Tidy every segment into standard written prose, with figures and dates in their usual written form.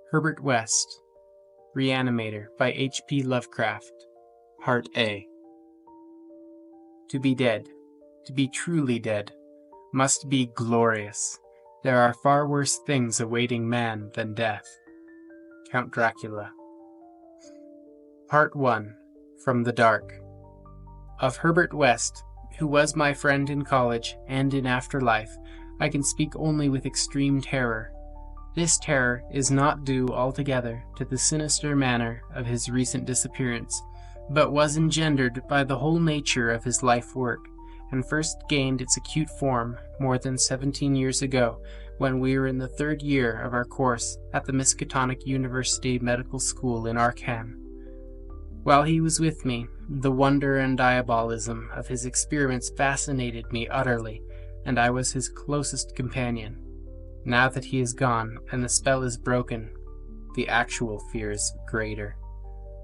Herbert West, Reanimator by H.P. Lovecraft, Part A. To be dead, to be truly dead, must be glorious. There are far worse things awaiting man than death. Count Dracula. Part 1. From the Dark. Of Herbert West, who was my friend in college and in afterlife, I can speak only with extreme terror. This terror is not due altogether to the sinister manner of his recent disappearance, but was engendered by the whole nature of his life work, and first gained its acute form more than 17 years ago, when we were in the third year of our course at the Miskatonic University Medical School in Arkham. While he was with me, the wonder and diabolism of his experiments fascinated me utterly, and I was his closest companion. Now that he is gone and the spell is broken, the actual fear is greater.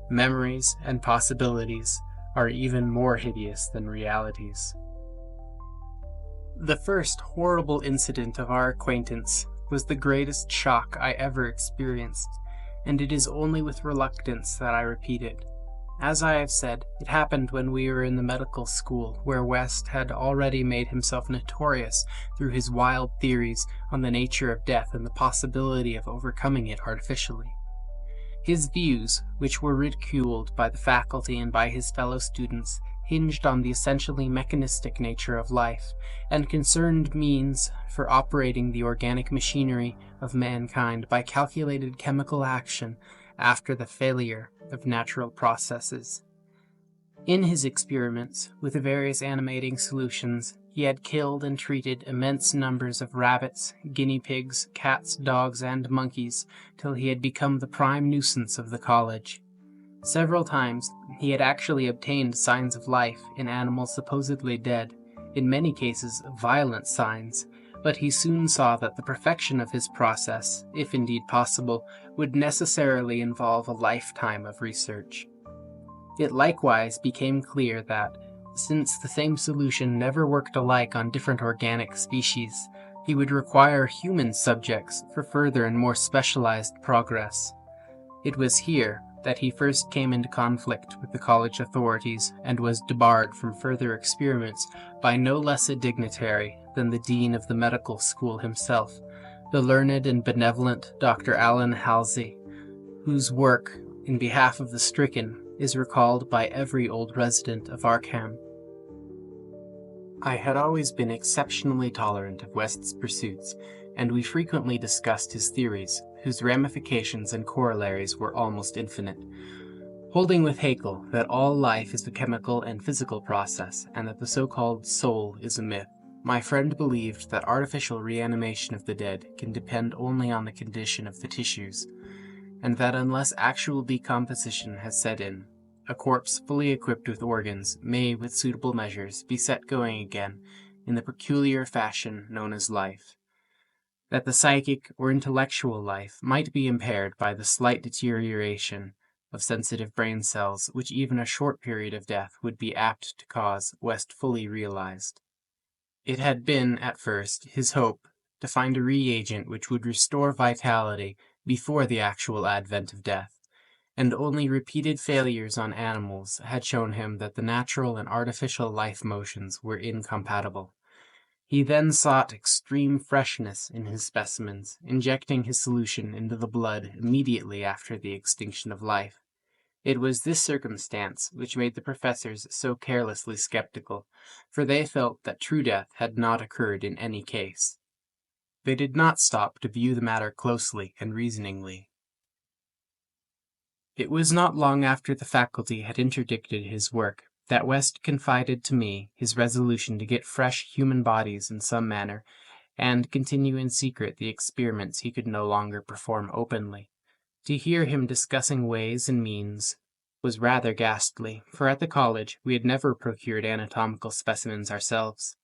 Memories and possibilities are even more hideous than realities. The first horrible incident of our acquaintance was the greatest shock I ever experienced, and it is only with reluctance that I repeat it. As I have said, it happened when we were in the medical school, where West had already made himself notorious through his wild theories on the nature of death and the possibility of overcoming it artificially. His views, which were ridiculed by the faculty and by his fellow students, hinged on the essentially mechanistic nature of life, and concerned means for operating the organic machinery of mankind by calculated chemical action after the failure of natural processes. In his experiments with the various animating solutions, he had killed and treated immense numbers of rabbits, guinea pigs, cats, dogs, and monkeys, till he had become the prime nuisance of the college. Several times he had actually obtained signs of life in animals supposedly dead, in many cases violent signs, but he soon saw that the perfection of his process, if indeed possible, would necessarily involve a lifetime of research. It likewise became clear that, since the same solution never worked alike on different organic species, he would require human subjects for further and more specialized progress. It was here that he first came into conflict with the college authorities and was debarred from further experiments by no less a dignitary than the dean of the medical school himself, the learned and benevolent Dr. Allen Halsey, whose work in behalf of the stricken is recalled by every old resident of Arkham. I had always been exceptionally tolerant of West's pursuits, and we frequently discussed his theories, whose ramifications and corollaries were almost infinite. Holding with Haeckel that all life is a chemical and physical process, and that the so-called soul is a myth, my friend believed that artificial reanimation of the dead can depend only on the condition of the tissues, and that unless actual decomposition has set in, a corpse fully equipped with organs may, with suitable measures, be set going again in the peculiar fashion known as life. That the psychic or intellectual life might be impaired by the slight deterioration of sensitive brain cells, which even a short period of death would be apt to cause, West fully realized. It had been, at first, his hope to find a reagent which would restore vitality before the actual advent of death, and only repeated failures on animals had shown him that the natural and artificial life motions were incompatible. He then sought extreme freshness in his specimens, injecting his solution into the blood immediately after the extinction of life. It was this circumstance which made the professors so carelessly skeptical, for they felt that true death had not occurred in any case. They did not stop to view the matter closely and reasoningly. It was not long after the faculty had interdicted his work that West confided to me his resolution to get fresh human bodies in some manner, and continue in secret the experiments he could no longer perform openly. To hear him discussing ways and means was rather ghastly, for at the college we had never procured anatomical specimens ourselves.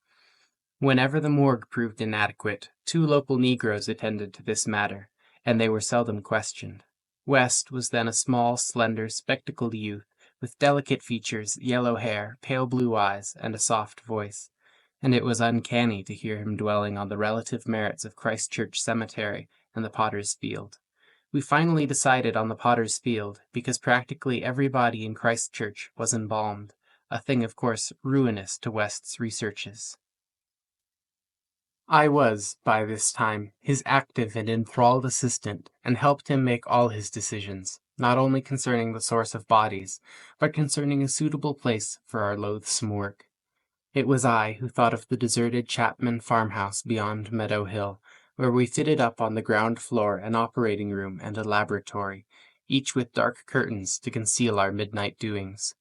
Whenever the morgue proved inadequate, 2 local Negroes attended to this matter, and they were seldom questioned. West was then a small, slender, spectacled youth, with delicate features, yellow hair, pale blue eyes, and a soft voice, and it was uncanny to hear him dwelling on the relative merits of Christ Church Cemetery and the Potter's Field. We finally decided on the Potter's Field because practically every body in Christchurch was embalmed, a thing of course ruinous to West's researches. I was, by this time, his active and enthralled assistant, and helped him make all his decisions, not only concerning the source of bodies, but concerning a suitable place for our loathsome work. It was I who thought of the deserted Chapman farmhouse beyond Meadow Hill, where we fitted up on the ground floor an operating room and a laboratory, each with dark curtains to conceal our midnight doings.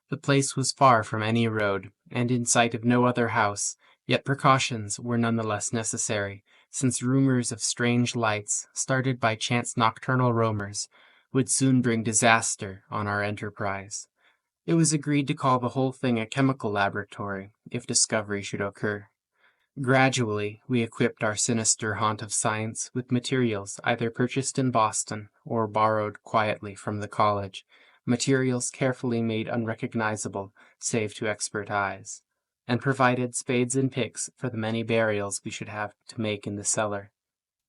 The place was far from any road, and in sight of no other house, yet precautions were none the less necessary, since rumors of strange lights, started by chance nocturnal roamers, would soon bring disaster on our enterprise. It was agreed to call the whole thing a chemical laboratory, if discovery should occur. Gradually, we equipped our sinister haunt of science with materials either purchased in Boston or borrowed quietly from the college, materials carefully made unrecognizable save to expert eyes, and provided spades and picks for the many burials we should have to make in the cellar.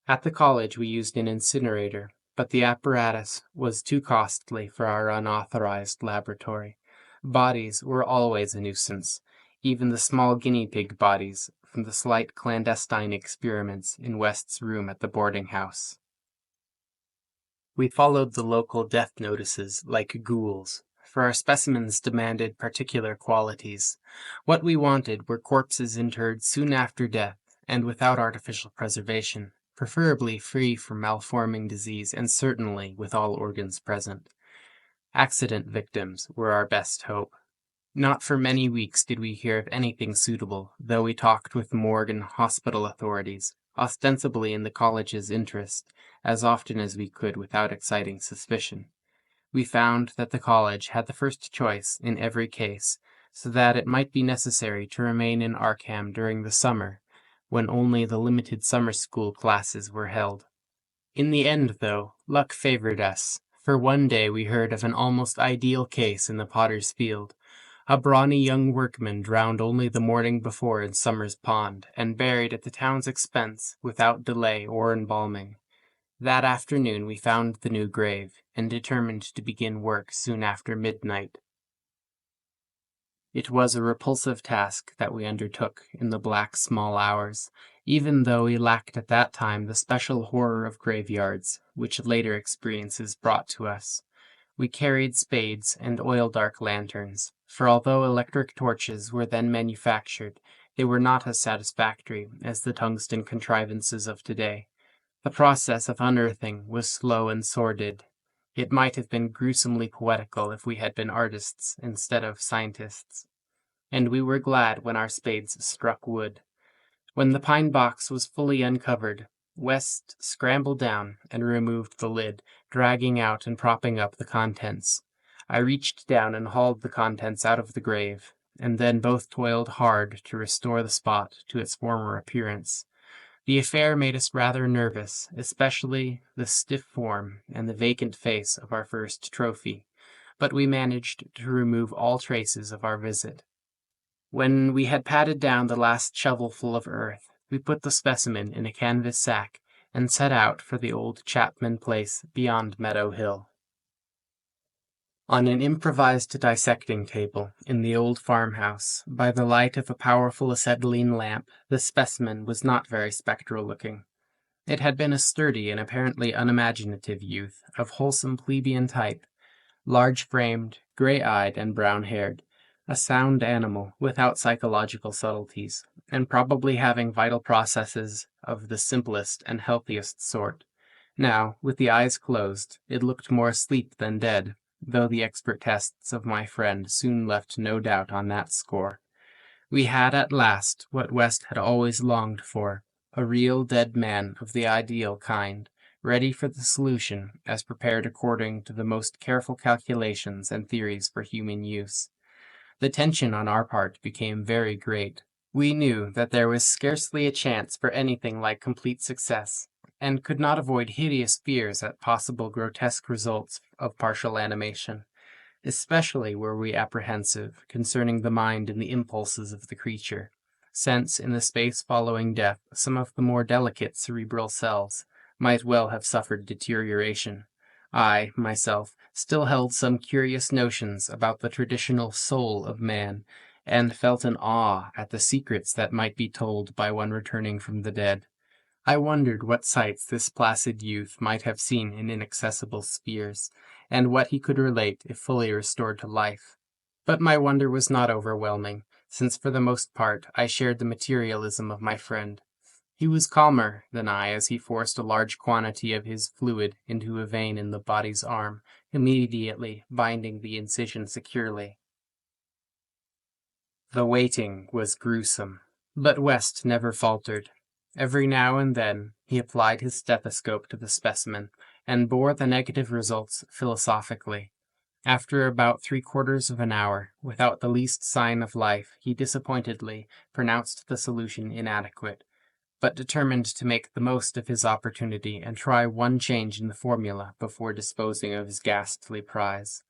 At the college we used an incinerator, but the apparatus was too costly for our unauthorized laboratory. Bodies were always a nuisance, even the small guinea pig bodies from the slight clandestine experiments in West's room at the boarding house. We followed the local death notices like ghouls, for our specimens demanded particular qualities. What we wanted were corpses interred soon after death and without artificial preservation, preferably free from malforming disease and certainly with all organs present. Accident victims were our best hope. Not for many weeks did we hear of anything suitable, though we talked with morgue and hospital authorities, ostensibly in the college's interest, as often as we could without exciting suspicion. We found that the college had the first choice in every case, so that it might be necessary to remain in Arkham during the summer, when only the limited summer school classes were held. In the end, though, luck favored us, for one day we heard of an almost ideal case in the Potter's Field. A brawny young workman drowned only the morning before in Summer's Pond, and buried at the town's expense without delay or embalming. That afternoon we found the new grave, and determined to begin work soon after midnight. It was a repulsive task that we undertook in the black small hours, even though we lacked at that time the special horror of graveyards, which later experiences brought to us. We carried spades and oil-dark lanterns, for although electric torches were then manufactured, they were not as satisfactory as the tungsten contrivances of today. The process of unearthing was slow and sordid. It might have been gruesomely poetical if we had been artists instead of scientists. And we were glad when our spades struck wood. When the pine box was fully uncovered, West scrambled down and removed the lid, dragging out and propping up the contents. I reached down and hauled the contents out of the grave, and then both toiled hard to restore the spot to its former appearance. The affair made us rather nervous, especially the stiff form and the vacant face of our first trophy, but we managed to remove all traces of our visit. When we had patted down the last shovelful of earth, we put the specimen in a canvas sack and set out for the old Chapman place beyond Meadow Hill. On an improvised dissecting table in the old farmhouse, by the light of a powerful acetylene lamp, the specimen was not very spectral-looking. It had been a sturdy and apparently unimaginative youth of wholesome plebeian type, large-framed, gray-eyed, and brown-haired, a sound animal without psychological subtleties, and probably having vital processes of the simplest and healthiest sort. Now, with the eyes closed, it looked more asleep than dead, though the expert tests of my friend soon left no doubt on that score. We had at last what West had always longed for, a real dead man of the ideal kind, ready for the solution as prepared according to the most careful calculations and theories for human use. The tension on our part became very great. We knew that there was scarcely a chance for anything like complete success, and could not avoid hideous fears at possible grotesque results of partial animation. Especially were we apprehensive concerning the mind and the impulses of the creature, since in the space following death some of the more delicate cerebral cells, might well have suffered deterioration. I, myself, still held some curious notions about the traditional soul of man, and felt an awe at the secrets that might be told by one returning from the dead. I wondered what sights this placid youth might have seen in inaccessible spheres, and what he could relate if fully restored to life. But my wonder was not overwhelming, since for the most part I shared the materialism of my friend. He was calmer than I as he forced a large quantity of his fluid into a vein in the body's arm, immediately binding the incision securely. The waiting was gruesome, but West never faltered. Every now and then he applied his stethoscope to the specimen, and bore the negative results philosophically. After about 3/4 of an hour, without the least sign of life, he disappointedly pronounced the solution inadequate, but determined to make the most of his opportunity and try one change in the formula before disposing of his ghastly prize.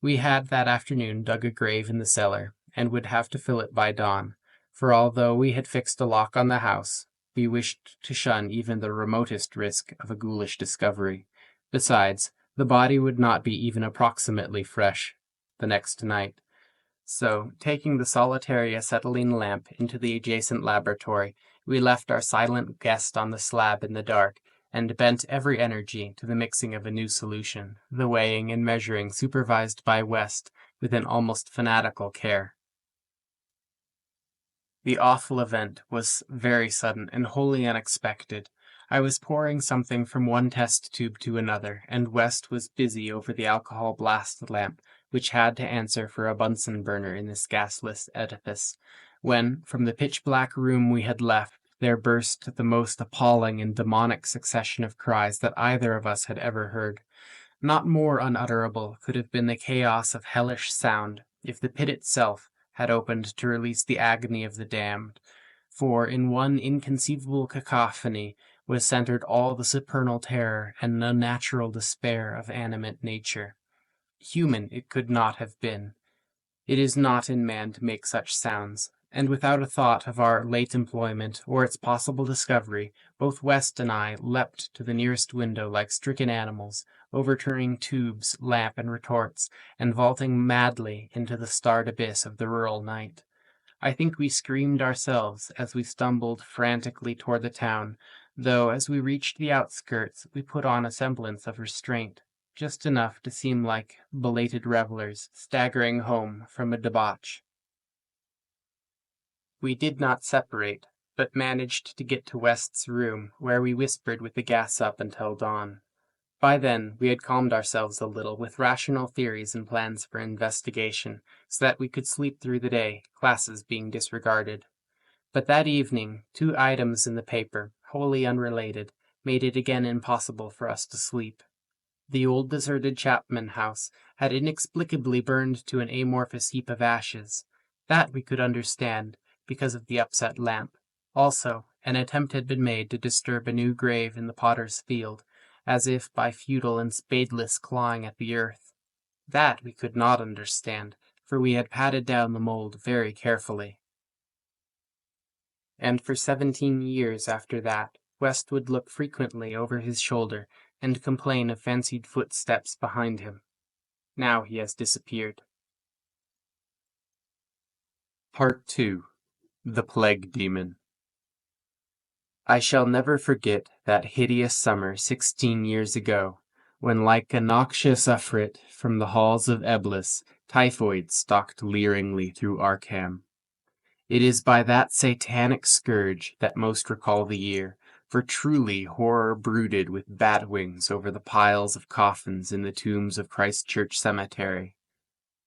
We had that afternoon dug a grave in the cellar, and would have to fill it by dawn, for although we had fixed a lock on the house, we wished to shun even the remotest risk of a ghoulish discovery. Besides, the body would not be even approximately fresh the next night. So, taking the solitary acetylene lamp into the adjacent laboratory, we left our silent guest on the slab in the dark, and bent every energy to the mixing of a new solution, the weighing and measuring supervised by West with an almost fanatical care. The awful event was very sudden and wholly unexpected. I was pouring something from one test tube to another, and West was busy over the alcohol blast lamp, which had to answer for a Bunsen burner in this gasless edifice, when, from the pitch-black room we had left, there burst the most appalling and demonic succession of cries that either of us had ever heard. Not more unutterable could have been the chaos of hellish sound if the pit itself had opened to release the agony of the damned, for in one inconceivable cacophony was centered all the supernal terror and unnatural despair of animate nature. Human it could not have been. It is not in man to make such sounds, and without a thought of our late employment or its possible discovery, both West and I leapt to the nearest window like stricken animals, overturning tubes, lamp, and retorts, and vaulting madly into the starred abyss of the rural night. I think we screamed ourselves as we stumbled frantically toward the town, though as we reached the outskirts we put on a semblance of restraint, just enough to seem like belated revelers staggering home from a debauch. We did not separate, but managed to get to West's room, where we whispered with the gas up until dawn. By then, we had calmed ourselves a little with rational theories and plans for investigation, so that we could sleep through the day, classes being disregarded. But that evening, 2 items in the paper, wholly unrelated, made it again impossible for us to sleep. The old deserted Chapman house had inexplicably burned to an amorphous heap of ashes. That we could understand, because of the upset lamp. Also, an attempt had been made to disturb a new grave in the potter's field, as if by futile and spadeless clawing at the earth. That we could not understand, for we had patted down the mold very carefully. And for 17 years after that, West would look frequently over his shoulder and complain of fancied footsteps behind him. Now he has disappeared. Part 2. The Plague Demon. I shall never forget that hideous summer 16 years ago, when like a noxious Ifrit from the halls of Eblis, typhoid stalked leeringly through Arkham. It is by that satanic scourge that most recall the year, for truly horror brooded with bat wings over the piles of coffins in the tombs of Christ Church Cemetery.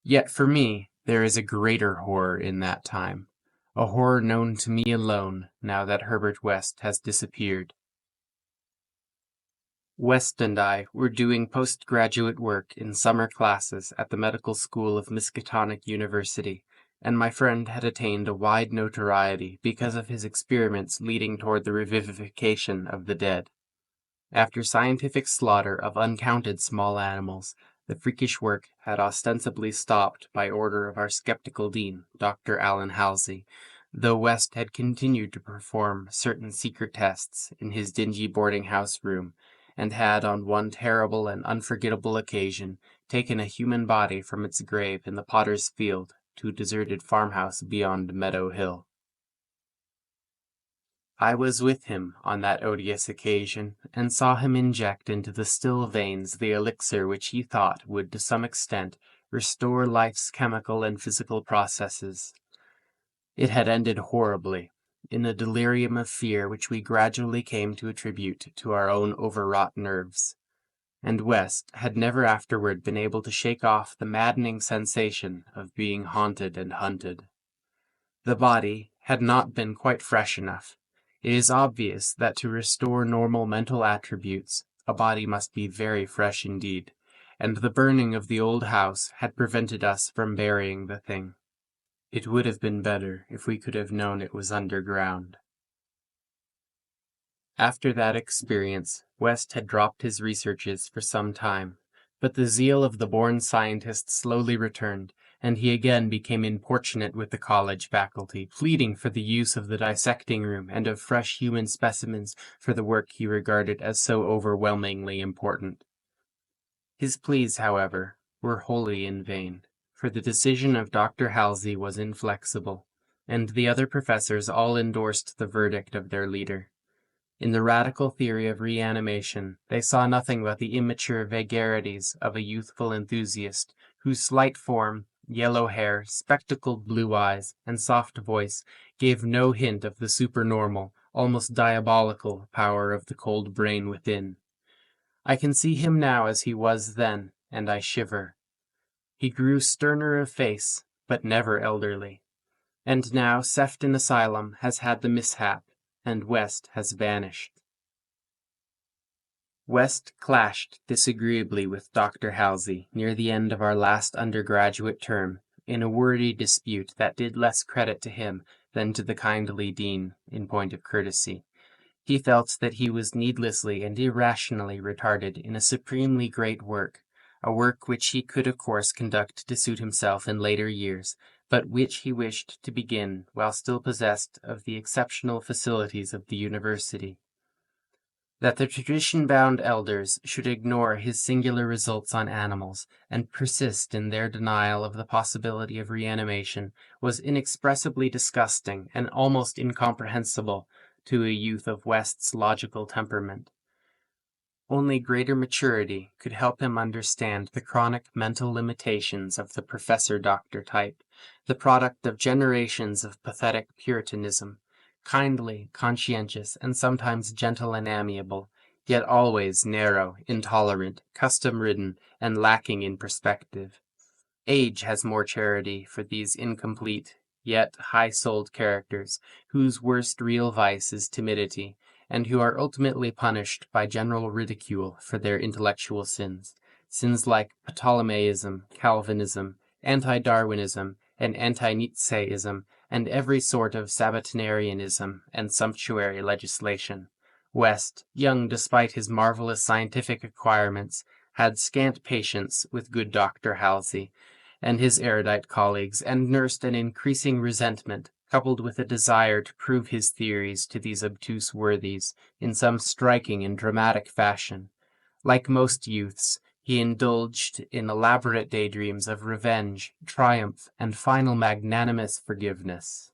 Yet for me, there is a greater horror in that time, a horror known to me alone now that Herbert West has disappeared. West and I were doing postgraduate work in summer classes at the medical school of Miskatonic University, and my friend had attained a wide notoriety because of his experiments leading toward the revivification of the dead. After scientific slaughter of uncounted small animals, the freakish work had ostensibly stopped by order of our skeptical dean, Dr. Allen Halsey, though West had continued to perform certain secret tests in his dingy boarding-house room, and had on one terrible and unforgettable occasion taken a human body from its grave in the potter's field to a deserted farmhouse beyond Meadow Hill. I was with him on that odious occasion, and saw him inject into the still veins the elixir which he thought would to some extent restore life's chemical and physical processes. It had ended horribly, in a delirium of fear which we gradually came to attribute to our own overwrought nerves, and West had never afterward been able to shake off the maddening sensation of being haunted and hunted. The body had not been quite fresh enough. It is obvious that to restore normal mental attributes, a body must be very fresh indeed, and the burning of the old house had prevented us from burying the thing. It would have been better if we could have known it was underground. After that experience, West had dropped his researches for some time, but the zeal of the born scientist slowly returned, and he again became importunate with the college faculty, pleading for the use of the dissecting room and of fresh human specimens for the work he regarded as so overwhelmingly important. His pleas, however, were wholly in vain, for the decision of Dr. Halsey was inflexible, and the other professors all endorsed the verdict of their leader. In the radical theory of reanimation, they saw nothing but the immature vagaries of a youthful enthusiast, whose slight form, yellow hair, spectacled blue eyes, and soft voice gave no hint of the supernormal, almost diabolical power of the cold brain within. I can see him now as he was then, and I shiver. He grew sterner of face, but never elderly. And now Sefton Asylum has had the mishap, and West has vanished. West clashed disagreeably with Dr. Halsey near the end of our last undergraduate term in a wordy dispute that did less credit to him than to the kindly dean in point of courtesy. He felt that he was needlessly and irrationally retarded in a supremely great work, a work which he could of course conduct to suit himself in later years, but which he wished to begin while still possessed of the exceptional facilities of the university. That the tradition-bound elders should ignore his singular results on animals and persist in their denial of the possibility of reanimation was inexpressibly disgusting and almost incomprehensible to a youth of West's logical temperament. Only greater maturity could help him understand the chronic mental limitations of the professor-doctor type, the product of generations of pathetic puritanism, kindly, conscientious, and sometimes gentle and amiable, yet always narrow, intolerant, custom-ridden, and lacking in perspective. Age has more charity for these incomplete, yet high-souled characters, whose worst real vice is timidity, and who are ultimately punished by general ridicule for their intellectual sins, sins like Ptolemaicism, Calvinism, anti-Darwinism, and anti-Nietzscheism, and every sort of Sabbatarianism and sumptuary legislation. West, young despite his marvelous scientific acquirements, had scant patience with good Dr. Halsey and his erudite colleagues, and nursed an increasing resentment, coupled with a desire to prove his theories to these obtuse worthies in some striking and dramatic fashion. Like most youths, he indulged in elaborate daydreams of revenge, triumph, and final magnanimous forgiveness.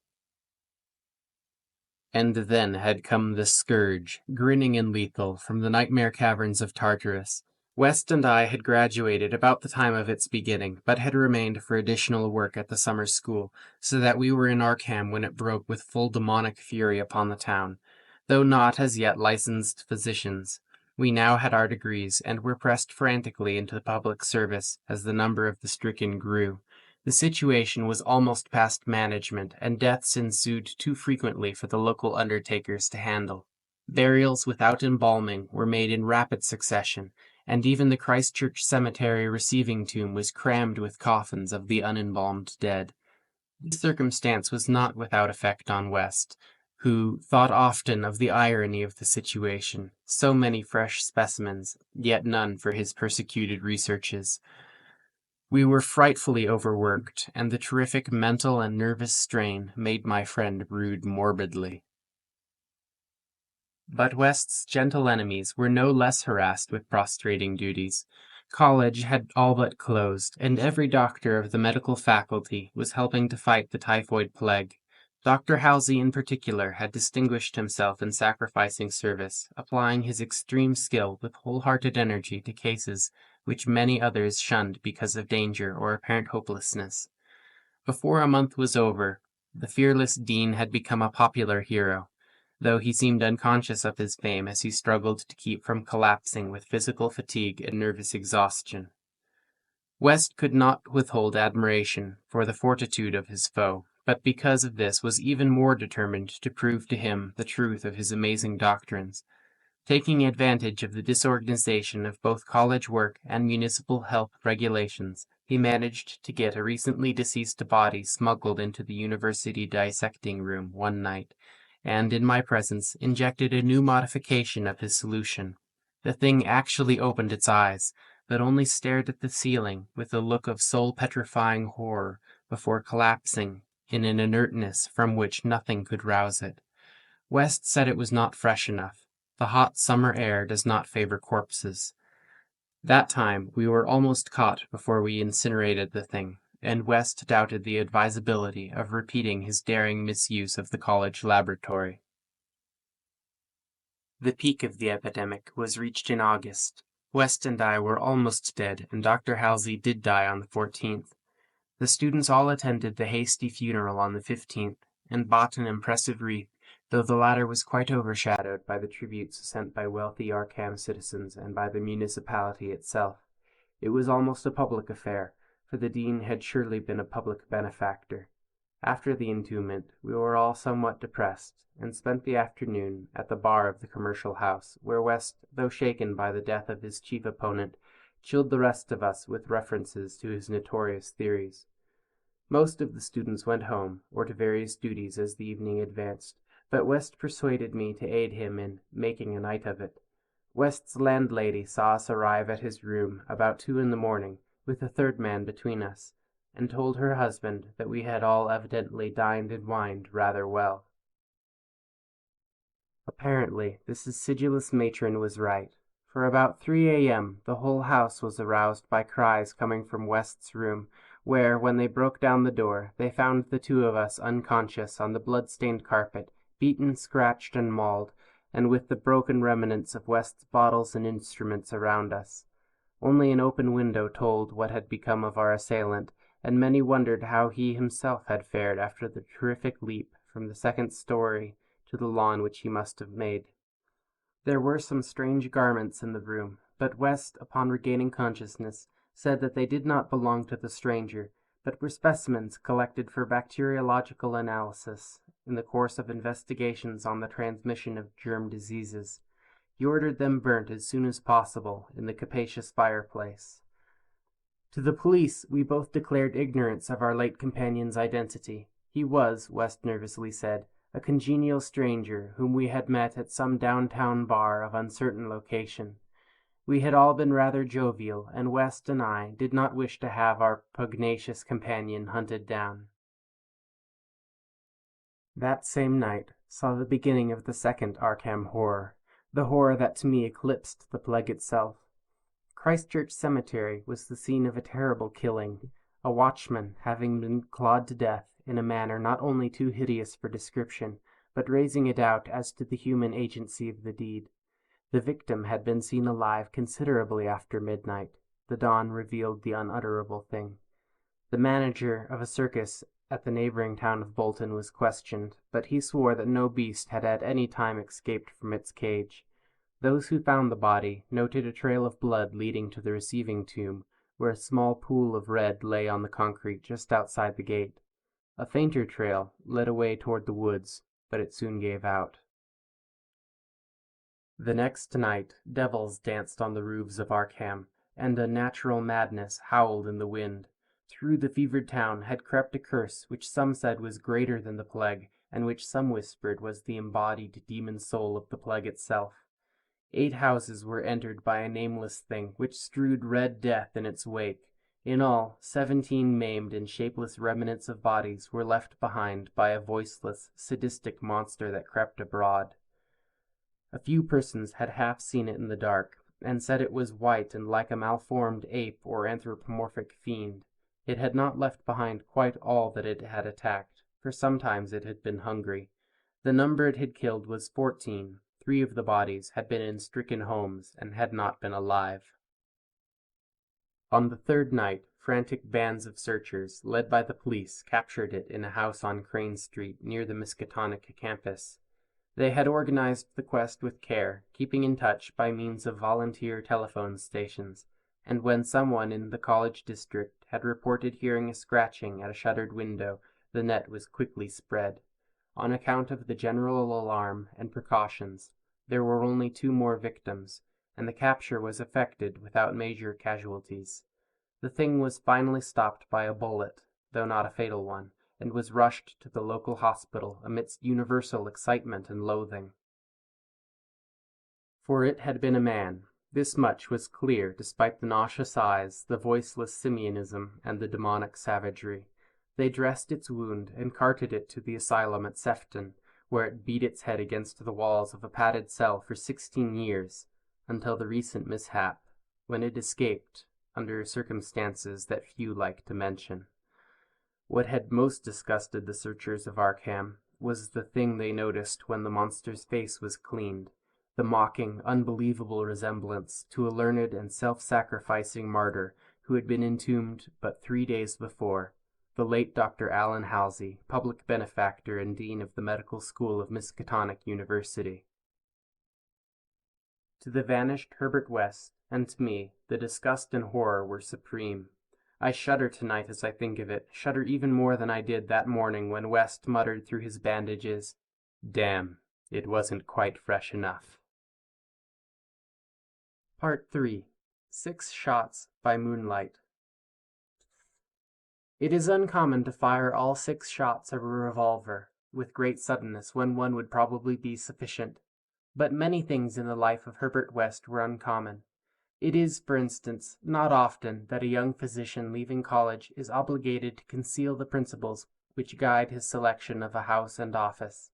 And then had come the scourge, grinning and lethal, from the nightmare caverns of Tartarus. West and I had graduated about the time of its beginning, but had remained for additional work at the summer school, so that we were in Arkham when it broke with full demonic fury upon the town. Though not as yet licensed physicians, we now had our degrees, and were pressed frantically into the public service as the number of the stricken grew. The situation was almost past management, and deaths ensued too frequently for the local undertakers to handle. Burials without embalming were made in rapid succession, and even the Christchurch Cemetery receiving tomb was crammed with coffins of the unembalmed dead. This circumstance was not without effect on West, who thought often of the irony of the situation, so many fresh specimens, yet none for his persecuted researches. We were frightfully overworked, and the terrific mental and nervous strain made my friend brood morbidly. But West's gentle enemies were no less harassed with prostrating duties. College had all but closed, and every doctor of the medical faculty was helping to fight the typhoid plague. Dr. Halsey in particular had distinguished himself in sacrificing service, applying his extreme skill with wholehearted energy to cases which many others shunned because of danger or apparent hopelessness. Before a month was over, the fearless dean had become a popular hero, though he seemed unconscious of his fame as he struggled to keep from collapsing with physical fatigue and nervous exhaustion. West could not withhold admiration for the fortitude of his foe, but because of this was even more determined to prove to him the truth of his amazing doctrines. Taking advantage of the disorganization of both college work and municipal health regulations, he managed to get a recently deceased body smuggled into the university dissecting room one night, and in my presence injected a new modification of his solution. The thing actually opened its eyes, but only stared at the ceiling with a look of soul-petrifying horror before collapsing in an inertness from which nothing could rouse it. West said it was not fresh enough. The hot summer air does not favor corpses. That time we were almost caught before we incinerated the thing, and West doubted the advisability of repeating his daring misuse of the college laboratory. The peak of the epidemic was reached in August. West and I were almost dead, and Dr. Halsey did die on the 14th. The students all attended the hasty funeral on the 15th, and bought an impressive wreath, though the latter was quite overshadowed by the tributes sent by wealthy Arkham citizens and by the municipality itself. It was almost a public affair, for the dean had surely been a public benefactor. After the entombment, we were all somewhat depressed, and spent the afternoon at the bar of the commercial house, where West, though shaken by the death of his chief opponent, chilled the rest of us with references to his notorious theories. Most of the students went home, or to various duties as the evening advanced, but West persuaded me to aid him in making a night of it. West's landlady saw us arrive at his room about 2 a.m, with a third man between us, and told her husband that we had all evidently dined and wined rather well. Apparently, this acidulous matron was right, for about 3 a.m. the whole house was aroused by cries coming from West's room, where, when they broke down the door, they found the two of us unconscious on the blood-stained carpet, beaten, scratched, and mauled, and with the broken remnants of West's bottles and instruments around us. Only an open window told what had become of our assailant, and many wondered how he himself had fared after the terrific leap from the second story to the lawn which he must have made. There were some strange garments in the room, but West, upon regaining consciousness, said that they did not belong to the stranger, but were specimens collected for bacteriological analysis in the course of investigations on the transmission of germ diseases. He ordered them burnt as soon as possible in the capacious fireplace. To the police we both declared ignorance of our late companion's identity. He was, West nervously said, a congenial stranger whom we had met at some downtown bar of uncertain location. We had all been rather jovial, and West and I did not wish to have our pugnacious companion hunted down. That same night saw the beginning of the second Arkham horror, the horror that to me eclipsed the plague itself. Christchurch Cemetery was the scene of a terrible killing, a watchman having been clawed to death in a manner not only too hideous for description, but raising a doubt as to the human agency of the deed. The victim had been seen alive considerably after midnight. The dawn revealed the unutterable thing. The manager of a circus at the neighboring town of Bolton was questioned, but he swore that no beast had at any time escaped from its cage. Those who found the body noted a trail of blood leading to the receiving tomb, where a small pool of red lay on the concrete just outside the gate. A fainter trail led away toward the woods, but it soon gave out. The next night devils danced on the roofs of Arkham, and unnatural madness howled in the wind. Through the fevered town had crept a curse which some said was greater than the plague, and which some whispered was the embodied demon soul of the plague itself. 8 houses were entered by a nameless thing which strewed red death in its wake, In all, 17 maimed and shapeless remnants of bodies were left behind by a voiceless, sadistic monster that crept abroad. A few persons had half seen it in the dark, and said it was white and like a malformed ape or anthropomorphic fiend. It had not left behind quite all that it had attacked, for sometimes it had been hungry. The number it had killed was 14. 3 of the bodies had been in stricken homes and had not been alive. On the third night, frantic bands of searchers, led by the police, captured it in a house on Crane Street near the Miskatonic campus. They had organized the quest with care, keeping in touch by means of volunteer telephone stations, and when someone in the college district had reported hearing a scratching at a shuttered window, the net was quickly spread. On account of the general alarm and precautions, there were only 2 more victims, and the capture was effected without major casualties. The thing was finally stopped by a bullet, though not a fatal one, and was rushed to the local hospital amidst universal excitement and loathing. For it had been a man. This much was clear despite the nauseous eyes, the voiceless simianism, and the demonic savagery. They dressed its wound and carted it to the asylum at Sefton, where it beat its head against the walls of a padded cell for 16 years, until the recent mishap, when it escaped, under circumstances that few like to mention. What had most disgusted the searchers of Arkham was the thing they noticed when the monster's face was cleaned, the mocking, unbelievable resemblance to a learned and self-sacrificing martyr who had been entombed but 3 days before, the late Dr. Allen Halsey, public benefactor and dean of the medical school of Miskatonic University. To the vanished Herbert West, and to me, the disgust and horror were supreme. I shudder tonight as I think of it, shudder even more than I did that morning when West muttered through his bandages, "Damn, it wasn't quite fresh enough." Part 3. 6 Shots by Moonlight. It is uncommon to fire all 6 shots of a revolver with great suddenness when one would probably be sufficient. But many things in the life of Herbert West were uncommon. It is, for instance, not often that a young physician leaving college is obligated to conceal the principles which guide his selection of a house and office.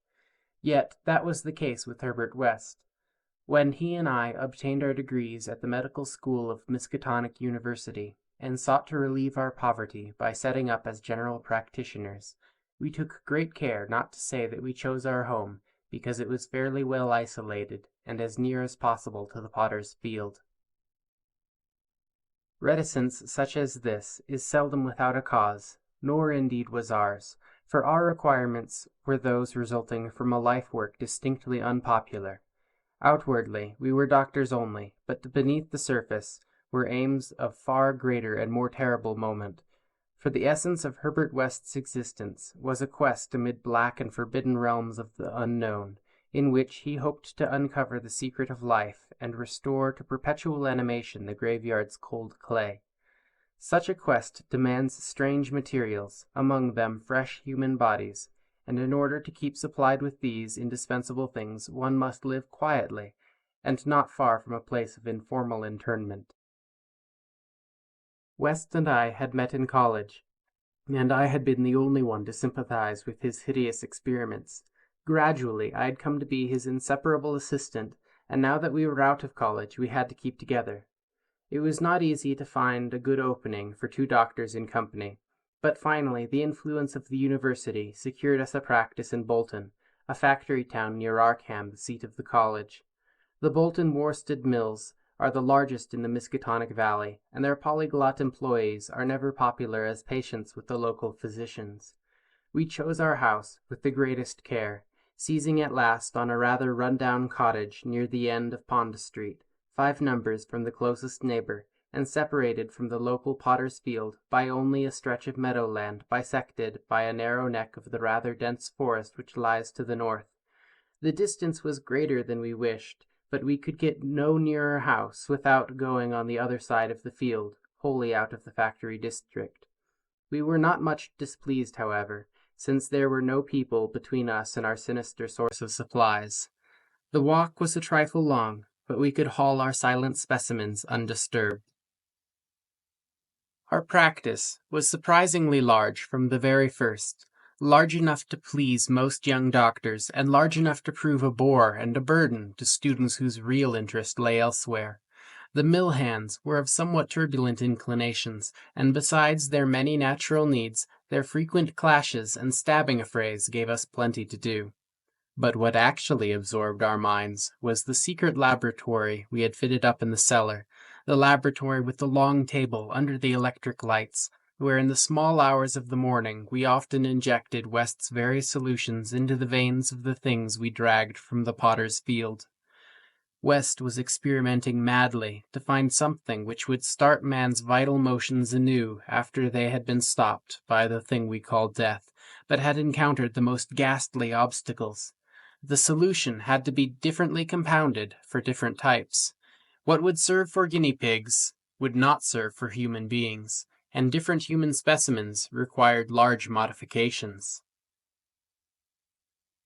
Yet that was the case with Herbert West. When he and I obtained our degrees at the medical school of Miskatonic University, and sought to relieve our poverty by setting up as general practitioners, we took great care not to say that we chose our home because it was fairly well isolated and as near as possible to the potter's field. Reticence such as this is seldom without a cause, nor indeed was ours, for our requirements were those resulting from a life work distinctly unpopular. Outwardly, we were doctors only, but beneath the surface were aims of far greater and more terrible moment. For the essence of Herbert West's existence was a quest amid black and forbidden realms of the unknown, in which he hoped to uncover the secret of life and restore to perpetual animation the graveyard's cold clay. Such a quest demands strange materials, among them fresh human bodies, and in order to keep supplied with these indispensable things one must live quietly, and not far from a place of informal internment. West and I had met in college, and I had been the only one to sympathize with his hideous experiments. Gradually I had come to be his inseparable assistant, and now that we were out of college we had to keep together. It was not easy to find a good opening for 2 doctors in company, but finally the influence of the university secured us a practice in Bolton, a factory town near Arkham, the seat of the college. The Bolton worsted mills are the largest in the Miskatonic Valley, and their polyglot employees are never popular as patients with the local physicians. We chose our house with the greatest care, seizing at last on a rather run-down cottage near the end of Pond Street, 5 numbers from the closest neighbor, and separated from the local potter's field by only a stretch of meadowland bisected by a narrow neck of the rather dense forest which lies to the north. The distance was greater than we wished, but we could get no nearer house without going on the other side of the field, wholly out of the factory district. We were not much displeased, however, since there were no people between us and our sinister source of supplies. The walk was a trifle long, but we could haul our silent specimens undisturbed. Our practice was surprisingly large from the very first, large enough to please most young doctors, and large enough to prove a bore and a burden to students whose real interest lay elsewhere. The mill hands were of somewhat turbulent inclinations, and besides their many natural needs, their frequent clashes and stabbing affrays gave us plenty to do. But what actually absorbed our minds was the secret laboratory we had fitted up in the cellar, the laboratory with the long table under the electric lights, where in the small hours of the morning we often injected West's various solutions into the veins of the things we dragged from the potter's field. West was experimenting madly to find something which would start man's vital motions anew after they had been stopped by the thing we call death, but had encountered the most ghastly obstacles. The solution had to be differently compounded for different types. What would serve for guinea pigs would not serve for human beings, and different human specimens required large modifications.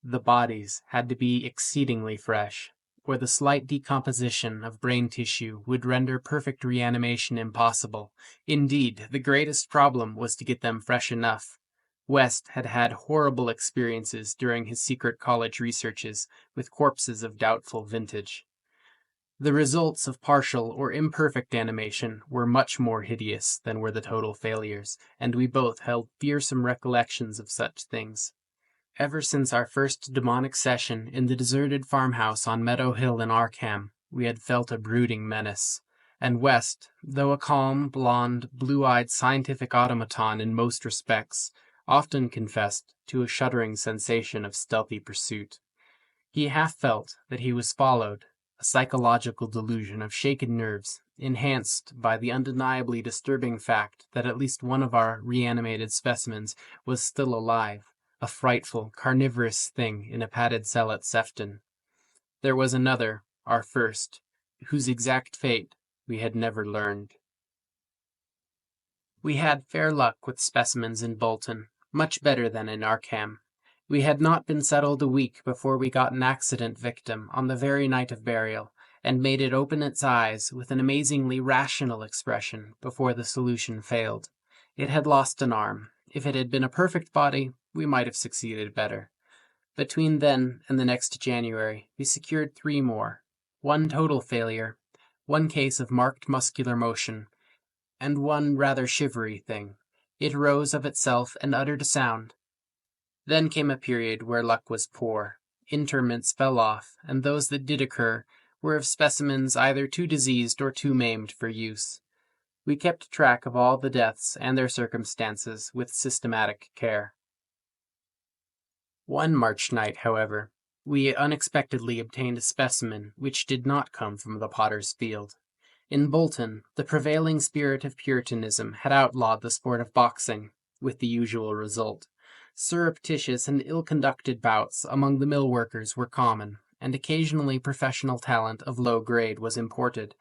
The bodies had to be exceedingly fresh, or the slight decomposition of brain tissue would render perfect reanimation impossible. Indeed, the greatest problem was to get them fresh enough. West had had horrible experiences during his secret college researches with corpses of doubtful vintage. The results of partial or imperfect animation were much more hideous than were the total failures, and we both held fearsome recollections of such things. Ever since our first demonic session in the deserted farmhouse on Meadow Hill in Arkham, we had felt a brooding menace. And West, though a calm, blond, blue-eyed scientific automaton in most respects, often confessed to a shuddering sensation of stealthy pursuit. He half felt that he was followed, a psychological delusion of shaken nerves, enhanced by the undeniably disturbing fact that at least one of our reanimated specimens was still alive, a frightful, carnivorous thing in a padded cell at Sefton. There was another, our first, whose exact fate we had never learned. We had fair luck with specimens in Bolton, much better than in Arkham. We had not been settled a week before we got an accident victim on the very night of burial, and made it open its eyes with an amazingly rational expression before the solution failed. It had lost an arm. If it had been a perfect body, we might have succeeded better. Between then and the next January, we secured 3 more. 1 total failure, 1 case of marked muscular motion, and 1 rather shivery thing. It rose of itself and uttered a sound. Then came a period where luck was poor. Interments fell off, and those that did occur were of specimens either too diseased or too maimed for use. We kept track of all the deaths and their circumstances with systematic care. One March night, however, we unexpectedly obtained a specimen which did not come from the potter's field. In Bolton, the prevailing spirit of Puritanism had outlawed the sport of boxing, with the usual result. Surreptitious and ill-conducted bouts among the mill workers were common, and occasionally professional talent of low grade was imported.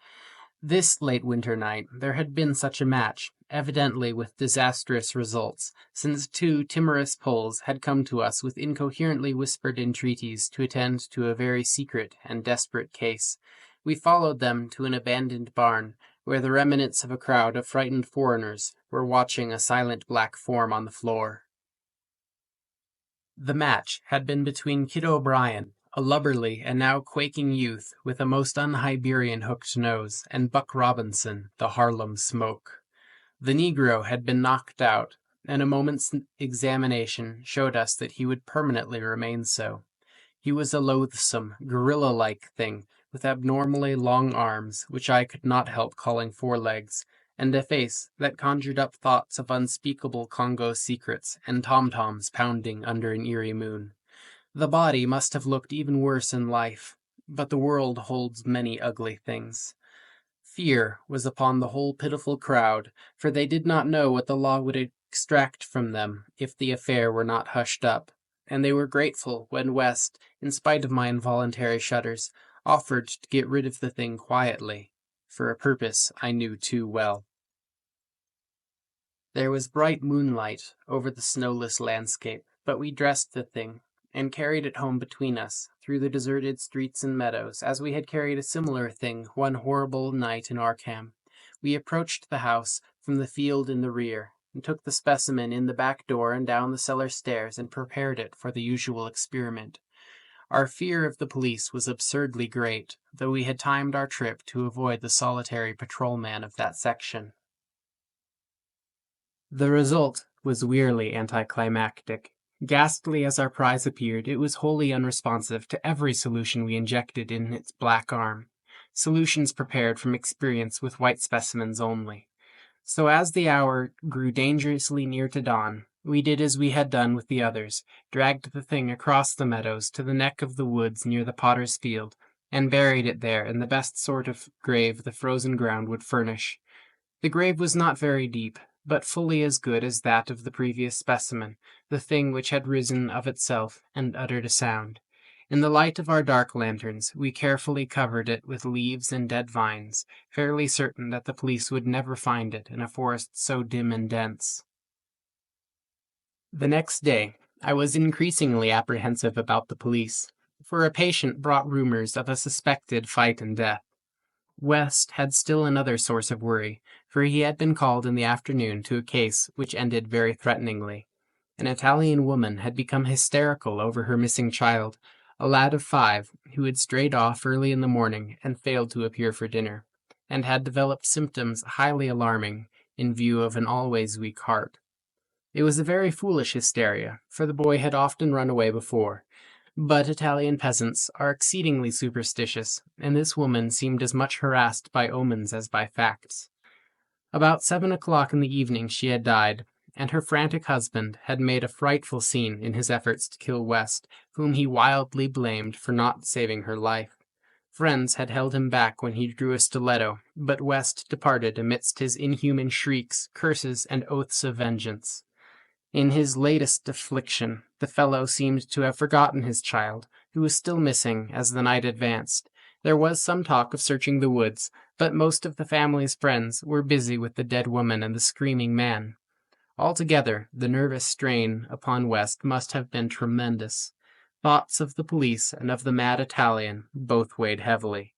This late winter night there had been such a match, evidently with disastrous results, since 2 timorous Poles had come to us with incoherently whispered entreaties to attend to a very secret and desperate case. We followed them to an abandoned barn, where the remnants of a crowd of frightened foreigners were watching a silent black form on the floor. The match had been between Kid O'Brien, a lubberly and now quaking youth with a most un-Hiberian hooked nose, and Buck Robinson, the Harlem Smoke. The Negro had been knocked out, and a moment's examination showed us that he would permanently remain so. He was a loathsome, gorilla-like thing, with abnormally long arms, which I could not help calling forelegs, and a face that conjured up thoughts of unspeakable Congo secrets and tom-toms pounding under an eerie moon. The body must have looked even worse in life, but the world holds many ugly things. Fear was upon the whole pitiful crowd, for they did not know what the law would extract from them if the affair were not hushed up, and they were grateful when West, in spite of my involuntary shudders, offered to get rid of the thing quietly, for a purpose I knew too well. There was bright moonlight over the snowless landscape, but we dressed the thing, and carried it home between us, through the deserted streets and meadows, as we had carried a similar thing one horrible night in Arkham. We approached the house, from the field in the rear, and took the specimen in the back door and down the cellar stairs and prepared it for the usual experiment. Our fear of the police was absurdly great, though we had timed our trip to avoid the solitary patrolman of that section. The result was wearily anticlimactic. Ghastly as our prize appeared, it was wholly unresponsive to every solution we injected in its black arm. Solutions prepared from experience with white specimens only. So as the hour grew dangerously near to dawn, we did as we had done with the others, dragged the thing across the meadows to the neck of the woods near the potter's field, and buried it there in the best sort of grave the frozen ground would furnish. The grave was not very deep, but fully as good as that of the previous specimen, the thing which had risen of itself and uttered a sound. In the light of our dark lanterns, we carefully covered it with leaves and dead vines, fairly certain that the police would never find it in a forest so dim and dense. The next day, I was increasingly apprehensive about the police, for a patient brought rumors of a suspected fight and death. West had still another source of worry, for he had been called in the afternoon to a case which ended very threateningly. An Italian woman had become hysterical over her missing child, a lad of 5, who had strayed off early in the morning and failed to appear for dinner, and had developed symptoms highly alarming in view of an always weak heart. It was a very foolish hysteria, for the boy had often run away before, but Italian peasants are exceedingly superstitious, and this woman seemed as much harassed by omens as by facts. About 7 o'clock in the evening she had died, and her frantic husband had made a frightful scene in his efforts to kill West, whom he wildly blamed for not saving her life. Friends had held him back when he drew a stiletto, but West departed amidst his inhuman shrieks, curses, and oaths of vengeance. In his latest affliction, the fellow seemed to have forgotten his child, who was still missing as the night advanced. There was some talk of searching the woods, but most of the family's friends were busy with the dead woman and the screaming man. Altogether, the nervous strain upon West must have been tremendous. Thoughts of the police and of the mad Italian both weighed heavily.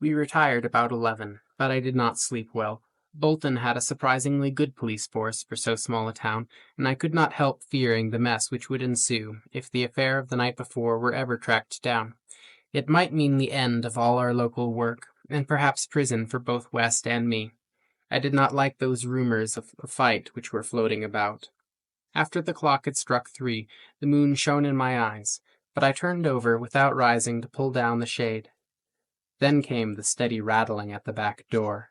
We retired about 11, but I did not sleep well. Bolton had a surprisingly good police force for so small a town, and I could not help fearing the mess which would ensue if the affair of the night before were ever tracked down. It might mean the end of all our local work, and perhaps prison for both West and me. I did not like those rumors of a fight which were floating about. After the clock had struck 3, the moon shone in my eyes, but I turned over without rising to pull down the shade. Then came the steady rattling at the back door.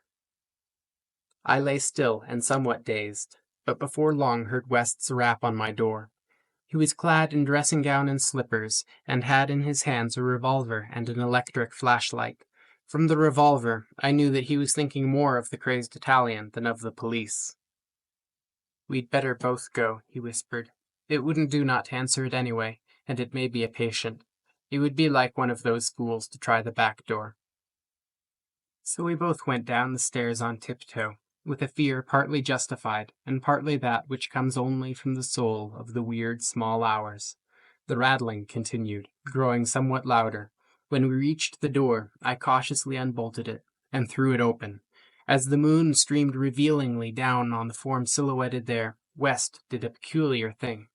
I lay still and somewhat dazed, but before long heard West's rap on my door. He was clad in dressing gown and slippers, and had in his hands a revolver and an electric flashlight. From the revolver, I knew that he was thinking more of the crazed Italian than of the police. "We'd better both go," he whispered. "It wouldn't do not to answer it anyway, and it may be a patient. It would be like one of those fools to try the back door." So we both went down the stairs on tiptoe, with a fear partly justified, and partly that which comes only from the soul of the weird small hours. The rattling continued, growing somewhat louder. When we reached the door, I cautiously unbolted it, and threw it open. As the moon streamed revealingly down on the form silhouetted there, West did a peculiar thing.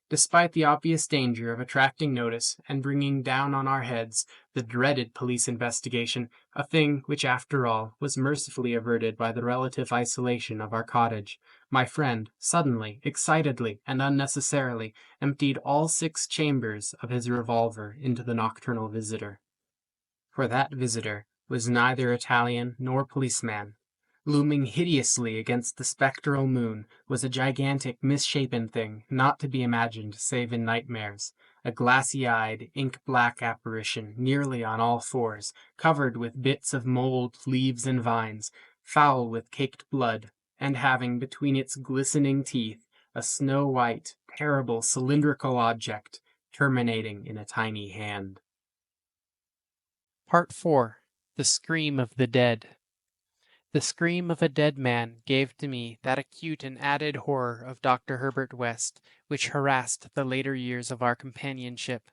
Despite the obvious danger of attracting notice and bringing down on our heads the dreaded police investigation, a thing which, after all, was mercifully averted by the relative isolation of our cottage, my friend suddenly, excitedly, and unnecessarily emptied all 6 chambers of his revolver into the nocturnal visitor. For that visitor was neither Italian nor policeman. Looming hideously against the spectral moon was a gigantic, misshapen thing not to be imagined save in nightmares, a glassy-eyed, ink-black apparition nearly on all 4s, covered with bits of mold, leaves, and vines, foul with caked blood, and having between its glistening teeth a snow-white, terrible, cylindrical object, terminating in a tiny hand. Part 4. The Scream of the Dead. The scream of a dead man gave to me that acute and added horror of Dr. Herbert West, which harassed the later years of our companionship.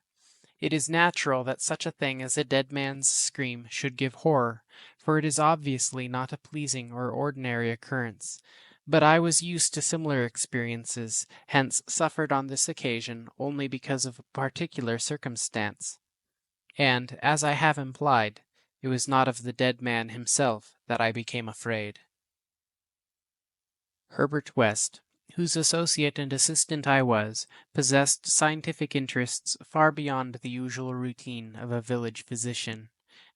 It is natural that such a thing as a dead man's scream should give horror, for it is obviously not a pleasing or ordinary occurrence. But I was used to similar experiences, hence suffered on this occasion only because of a particular circumstance. And, as I have implied, it was not of the dead man himself that I became afraid. Herbert West, whose associate and assistant I was, possessed scientific interests far beyond the usual routine of a village physician.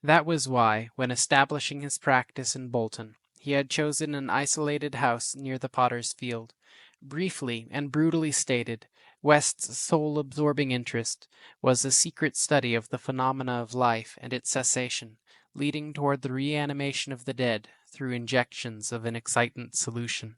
That was why, when establishing his practice in Bolton, he had chosen an isolated house near the potter's field. Briefly and brutally stated, West's sole absorbing interest was a secret study of the phenomena of life and its cessation, leading toward the reanimation of the dead through injections of an excitant solution.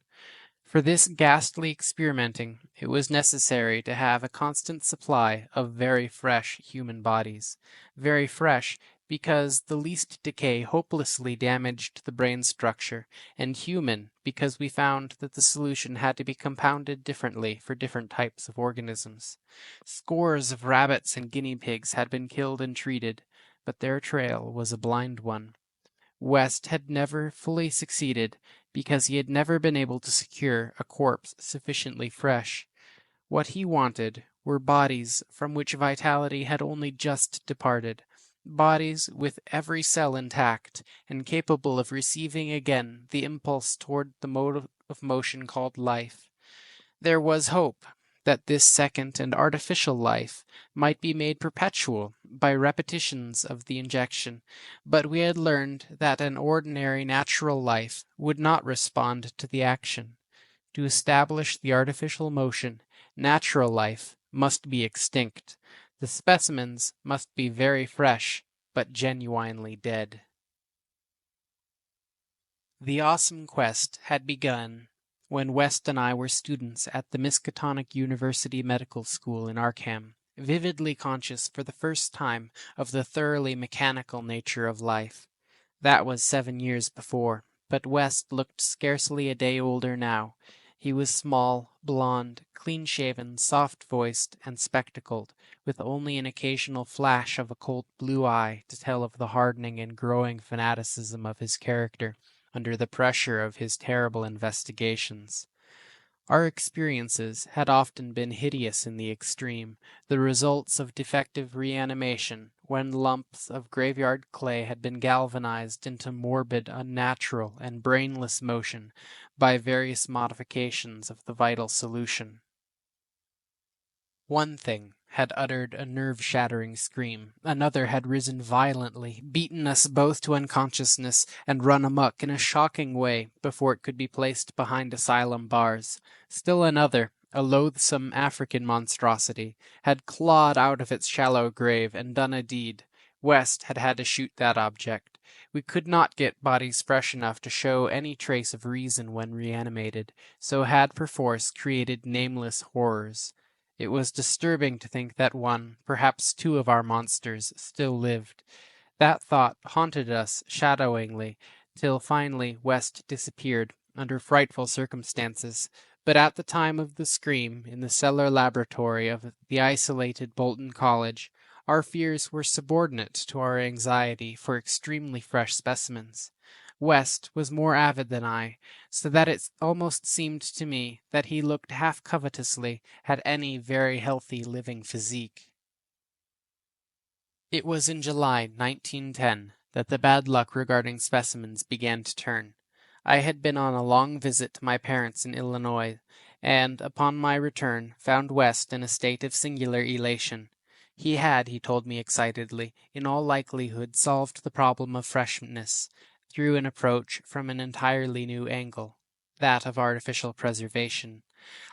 For this ghastly experimenting, it was necessary to have a constant supply of very fresh human bodies. Very fresh, because the least decay hopelessly damaged the brain structure, and human, because we found that the solution had to be compounded differently for different types of organisms. Scores of rabbits and guinea pigs had been killed and treated, but their trail was a blind one. West had never fully succeeded because he had never been able to secure a corpse sufficiently fresh. What he wanted were bodies from which vitality had only just departed, bodies with every cell intact and capable of receiving again the impulse toward the mode of motion called life. There was hope that this second and artificial life might be made perpetual by repetitions of the injection, but we had learned that an ordinary natural life would not respond to the action. To establish the artificial motion, natural life must be extinct. The specimens must be very fresh, but genuinely dead. The awesome quest had begun when West and I were students at the Miskatonic University Medical School in Arkham, vividly conscious for the first time of the thoroughly mechanical nature of life. That was 7 years before, but West looked scarcely a day older now. He was small, blond, clean-shaven, soft-voiced, and spectacled, with only an occasional flash of a cold blue eye to tell of the hardening and growing fanaticism of his character under the pressure of his terrible investigations. Our experiences had often been hideous in the extreme, the results of defective reanimation, when lumps of graveyard clay had been galvanized into morbid, unnatural, and brainless motion by various modifications of the vital solution. One thing had uttered a nerve-shattering scream, another had risen violently, beaten us both to unconsciousness, and run amok in a shocking way before it could be placed behind asylum bars. Still another, a loathsome African monstrosity, had clawed out of its shallow grave and done a deed. West had had to shoot that object. We could not get bodies fresh enough to show any trace of reason when reanimated, so had perforce created nameless horrors. It was disturbing to think that one, perhaps two of our monsters still lived. That thought haunted us shadowingly, till finally West disappeared, under frightful circumstances. But at the time of the scream in the cellar laboratory of the isolated Bolton College, our fears were subordinate to our anxiety for extremely fresh specimens. West was more avid than I, so that it almost seemed to me that he looked half covetously at any very healthy living physique. It was in July 1910 that the bad luck regarding specimens began to turn. I had been on a long visit to my parents in Illinois, and, upon my return, found West in a state of singular elation. He had, he told me excitedly, in all likelihood solved the problem of freshness through an approach from an entirely new angle, that of artificial preservation.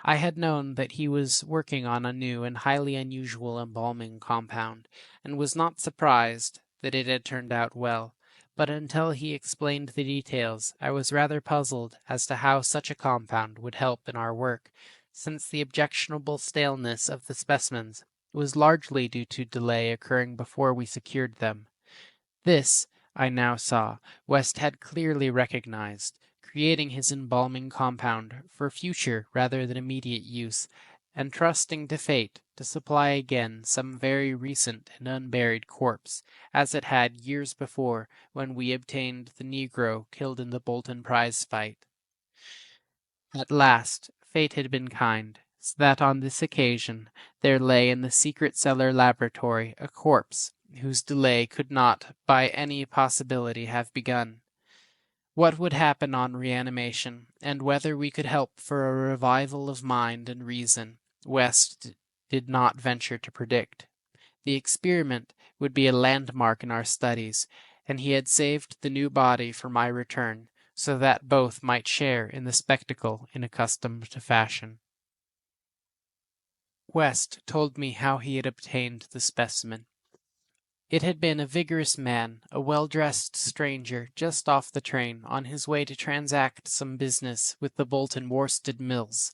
I had known that he was working on a new and highly unusual embalming compound, and was not surprised that it had turned out well, but until he explained the details, I was rather puzzled as to how such a compound would help in our work, since the objectionable staleness of the specimens was largely due to delay occurring before we secured them. This, I now saw, West had clearly recognized, creating his embalming compound for future rather than immediate use, and trusting to fate to supply again some very recent and unburied corpse, as it had years before when we obtained the Negro killed in the Bolton prize fight. At last, fate had been kind, so that on this occasion there lay in the secret cellar laboratory a corpse whose delay could not by any possibility have begun. What would happen on reanimation, and whether we could help for a revival of mind and reason, West did not venture to predict. The experiment would be a landmark in our studies, and he had saved the new body for my return, so that both might share in the spectacle in accustomed to fashion. West told me how he had obtained the specimen. It had been a vigorous man, a well-dressed stranger just off the train on his way to transact some business with the Bolton worsted mills.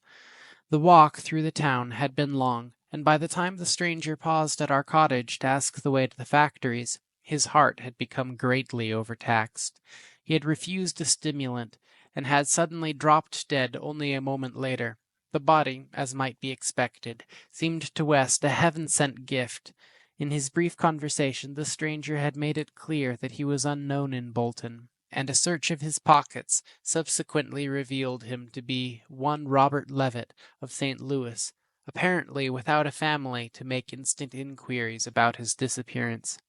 The walk through the town had been long, and by the time the stranger paused at our cottage to ask the way to the factories, his heart had become greatly overtaxed. He had refused a stimulant, and had suddenly dropped dead only a moment later. The body, as might be expected, seemed to West a heaven-sent gift. In his brief conversation, the stranger had made it clear that he was unknown in Bolton, and a search of his pockets subsequently revealed him to be one Robert Levitt of St. Louis, apparently without a family to make instant inquiries about his disappearance.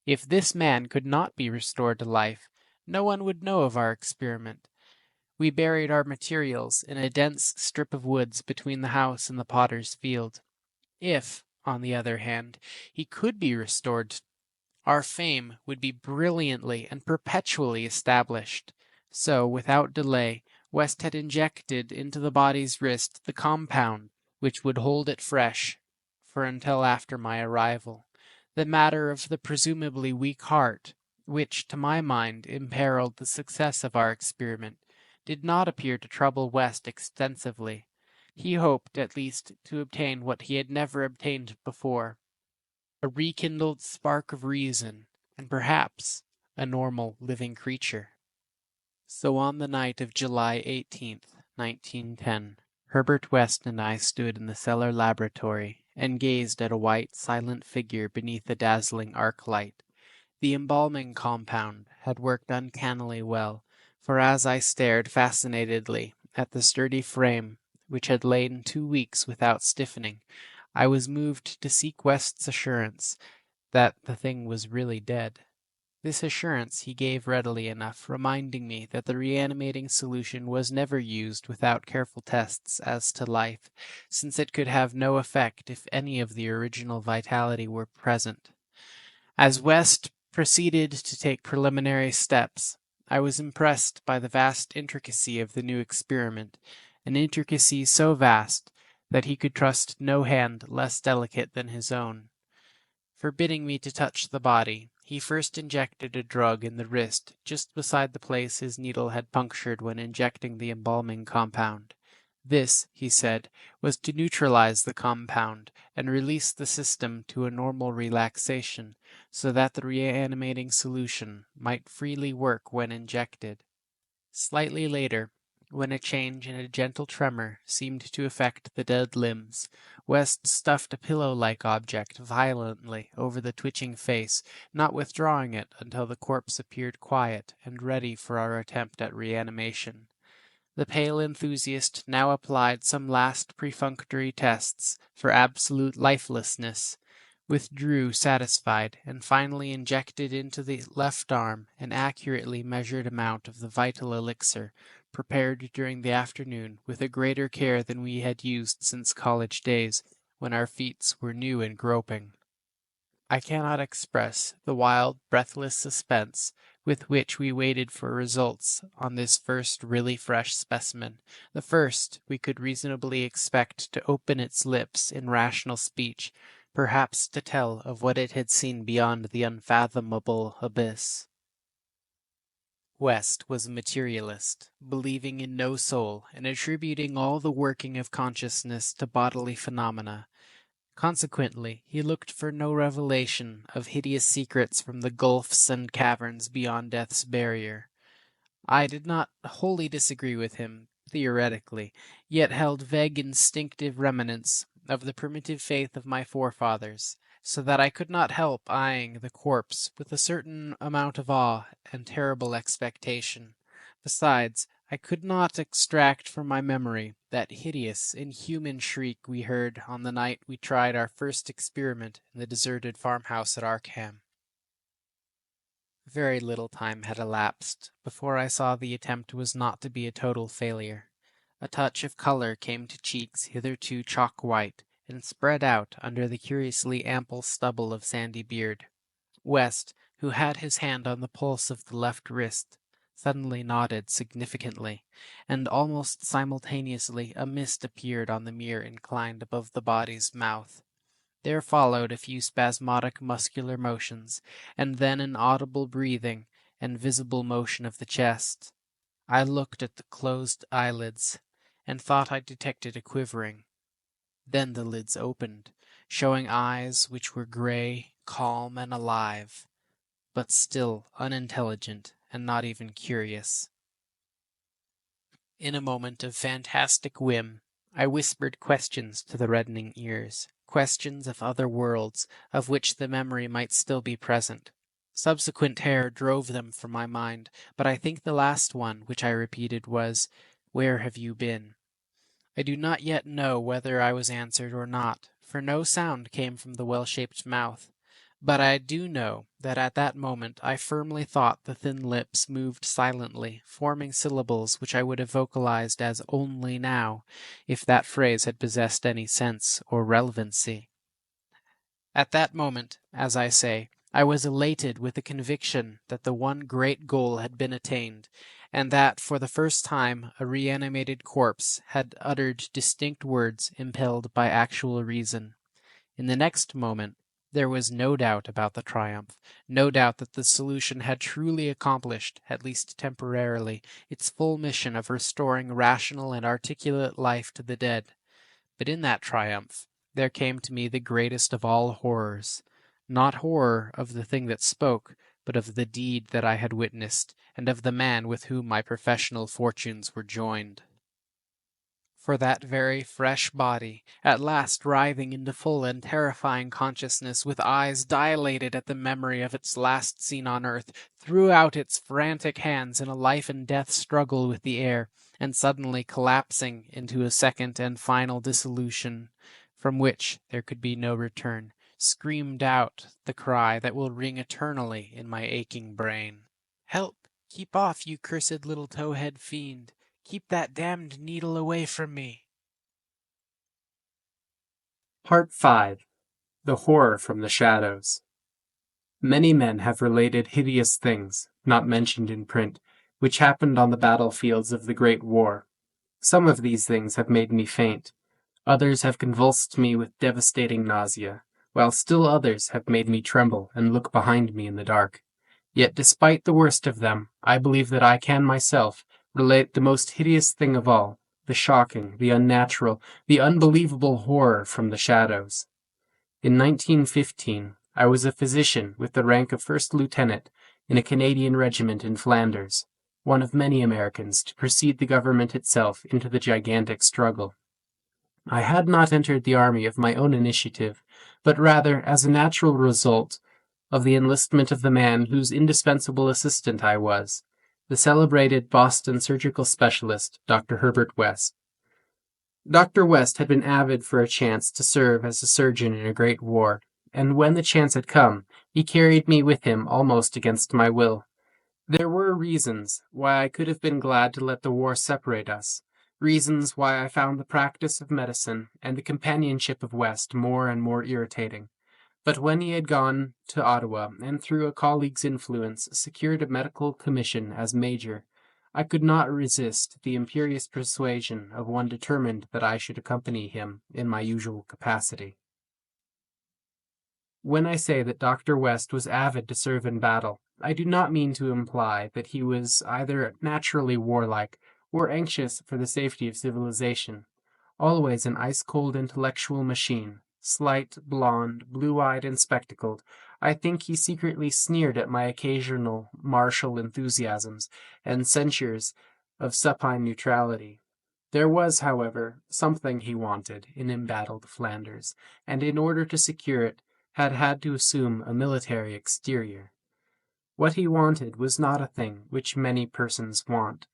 If this man could not be restored to life, no one would know of our experiment. We buried our materials in a dense strip of woods between the house and the potter's field. If, on the other hand, he could be restored, our fame would be brilliantly and perpetually established. So, without delay, West had injected into the body's wrist the compound which would hold it fresh for until after my arrival. The matter of the presumably weak heart, which to my mind imperiled the success of our experiment, did not appear to trouble West extensively. He hoped at least to obtain what he had never obtained before, a rekindled spark of reason, and perhaps a normal living creature. So on the night of July 18th, 1910, Herbert West and I stood in the cellar laboratory and gazed at a white, silent figure beneath the dazzling arc light. The embalming compound had worked uncannily well, for as I stared fascinatedly at the sturdy frame, which had lain 2 weeks without stiffening, I was moved to seek West's assurance that the thing was really dead. This assurance he gave readily enough, reminding me that the reanimating solution was never used without careful tests as to life, since it could have no effect if any of the original vitality were present. As West proceeded to take preliminary steps, I was impressed by the vast intricacy of the new experiment, an intricacy so vast that he could trust no hand less delicate than his own. Forbidding me to touch the body, he first injected a drug in the wrist just beside the place his needle had punctured when injecting the embalming compound. This, he said, was to neutralize the compound and release the system to a normal relaxation, so that the reanimating solution might freely work when injected. Slightly later, when a change and a gentle tremor seemed to affect the dead limbs, West stuffed a pillow-like object violently over the twitching face, not withdrawing it until the corpse appeared quiet and ready for our attempt at reanimation. The pale enthusiast now applied some last perfunctory tests for absolute lifelessness, withdrew satisfied, and finally injected into the left arm an accurately measured amount of the vital elixir, prepared during the afternoon with a greater care than we had used since college days, when our feet were new and groping. I cannot express the wild, breathless suspense with which we waited for results on this first really fresh specimen, the first we could reasonably expect to open its lips in rational speech, perhaps to tell of what it had seen beyond the unfathomable abyss. West was a materialist, believing in no soul and attributing all the working of consciousness to bodily phenomena. Consequently, he looked for no revelation of hideous secrets from the gulfs and caverns beyond death's barrier. I did not wholly disagree with him, theoretically, yet held vague instinctive remnants of the primitive faith of my forefathers, so that I could not help eyeing the corpse with a certain amount of awe and terrible expectation. Besides, I could not extract from my memory that hideous, inhuman shriek we heard on the night we tried our first experiment in the deserted farmhouse at Arkham. Very little time had elapsed before I saw the attempt was not to be a total failure. A touch of color came to cheeks hitherto chalk white, and spread out under the curiously ample stubble of sandy beard. West, who had his hand on the pulse of the left wrist, suddenly nodded significantly, and almost simultaneously a mist appeared on the mirror inclined above the body's mouth. There followed a few spasmodic muscular motions, and then an audible breathing and visible motion of the chest. I looked at the closed eyelids, and thought I detected a quivering. Then the lids opened, showing eyes which were gray, calm, and alive, but still unintelligent and not even curious. In a moment of fantastic whim, I whispered questions to the reddening ears, questions of other worlds of which the memory might still be present. Subsequent terror drove them from my mind, but I think the last one which I repeated was, "Where have you been?" I do not yet know whether I was answered or not, for no sound came from the well-shaped mouth. But I do know that at that moment I firmly thought the thin lips moved silently, forming syllables which I would have vocalized as "only now," if that phrase had possessed any sense or relevancy. At that moment, as I say, I was elated with the conviction that the one great goal had been attained, and that for the first time a reanimated corpse had uttered distinct words impelled by actual reason. In the next moment there was no doubt about the triumph, no doubt that the solution had truly accomplished, at least temporarily, its full mission of restoring rational and articulate life to the dead. But in that triumph there came to me the greatest of all horrors, not horror of the thing that spoke, but of the deed that I had witnessed, and of the man with whom my professional fortunes were joined. For that very fresh body, at last writhing into full and terrifying consciousness, with eyes dilated at the memory of its last scene on earth, threw out its frantic hands in a life and death struggle with the air, and suddenly collapsing into a second and final dissolution, from which there could be no return, screamed out the cry that will ring eternally in my aching brain. "Help! Keep off, you cursed little towhead fiend! Keep that damned needle away from me!" Part 5. The Horror from the Shadows. Many men have related hideous things, not mentioned in print, which happened on the battlefields of the Great War. Some of these things have made me faint. Others have convulsed me with devastating nausea, while still others have made me tremble and look behind me in the dark. Yet despite the worst of them, I believe that I can myself relate the most hideous thing of all, the shocking, the unnatural, the unbelievable horror from the shadows. In 1915, I was a physician with the rank of first lieutenant in a Canadian regiment in Flanders, one of many Americans to precede the government itself into the gigantic struggle. I had not entered the army of my own initiative, but rather as a natural result of the enlistment of the man whose indispensable assistant I was, the celebrated Boston surgical specialist, Dr. Herbert West. Dr. West had been avid for a chance to serve as a surgeon in a great war, and when the chance had come, he carried me with him almost against my will. There were reasons why I could have been glad to let the war separate us, reasons why I found the practice of medicine and the companionship of West more and more irritating. But when he had gone to Ottawa, and through a colleague's influence secured a medical commission as major, I could not resist the imperious persuasion of one determined that I should accompany him in my usual capacity. When I say that Dr. West was avid to serve in battle, I do not mean to imply that he was either naturally warlike or anxious for the safety of civilization. Always an ice-cold intellectual machine, slight, blond, blue-eyed, and spectacled, I think he secretly sneered at my occasional martial enthusiasms and censures of supine neutrality. There was, however, something he wanted in embattled Flanders, and in order to secure it, had to assume a military exterior. What he wanted was not a thing which many persons want,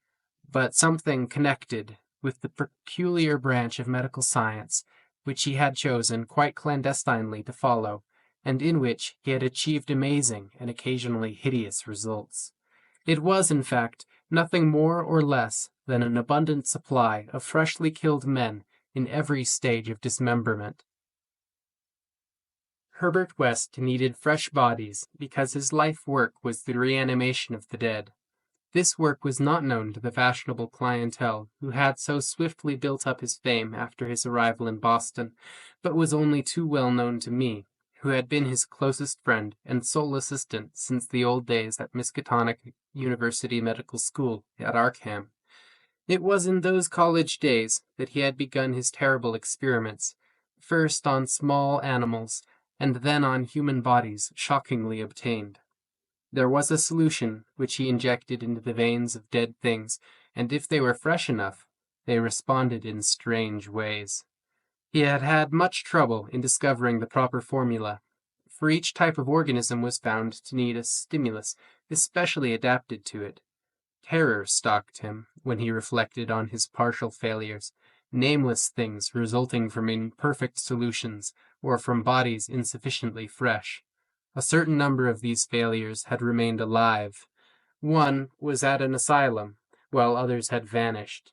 but something connected with the peculiar branch of medical science which he had chosen quite clandestinely to follow, and in which he had achieved amazing and occasionally hideous results. It was, in fact, nothing more or less than an abundant supply of freshly killed men in every stage of dismemberment. Herbert West needed fresh bodies because his life work was the reanimation of the dead. This work was not known to the fashionable clientele who had so swiftly built up his fame after his arrival in Boston, but was only too well known to me, who had been his closest friend and sole assistant since the old days at Miskatonic University Medical School at Arkham. It was in those college days that he had begun his terrible experiments, first on small animals, and then on human bodies shockingly obtained. There was a solution which he injected into the veins of dead things, and if they were fresh enough, they responded in strange ways. He had had much trouble in discovering the proper formula, for each type of organism was found to need a stimulus especially adapted to it. Terror stalked him when he reflected on his partial failures, nameless things resulting from imperfect solutions or from bodies insufficiently fresh. A certain number of these failures had remained alive. One was at an asylum, while others had vanished.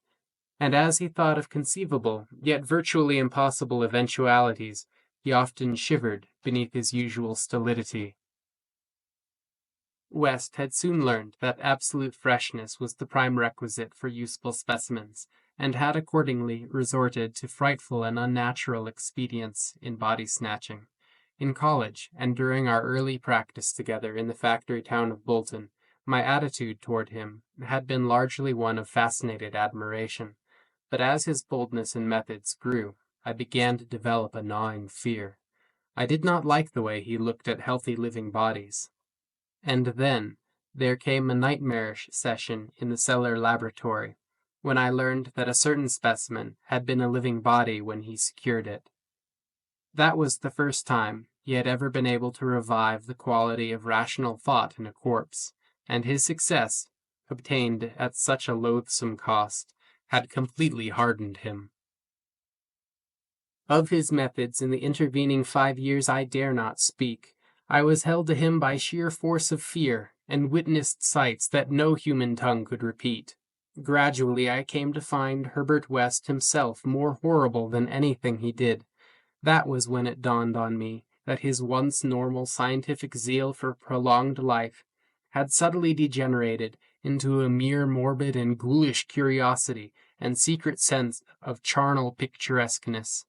And as he thought of conceivable, yet virtually impossible eventualities, he often shivered beneath his usual stolidity. West had soon learned that absolute freshness was the prime requisite for useful specimens, and had accordingly resorted to frightful and unnatural expedients in body snatching. In college, and during our early practice together in the factory town of Bolton, my attitude toward him had been largely one of fascinated admiration. But as his boldness and methods grew, I began to develop a gnawing fear. I did not like the way he looked at healthy living bodies. And then there came a nightmarish session in the cellar laboratory, when I learned that a certain specimen had been a living body when he secured it. That was the first time he had ever been able to revive the quality of rational thought in a corpse, and his success, obtained at such a loathsome cost, had completely hardened him. Of his methods in the intervening 5 years I dare not speak. I was held to him by sheer force of fear, and witnessed sights that no human tongue could repeat. Gradually I came to find Herbert West himself more horrible than anything he did. That was when it dawned on me that his once normal scientific zeal for prolonged life had subtly degenerated into a mere morbid and ghoulish curiosity and secret sense of charnel picturesqueness.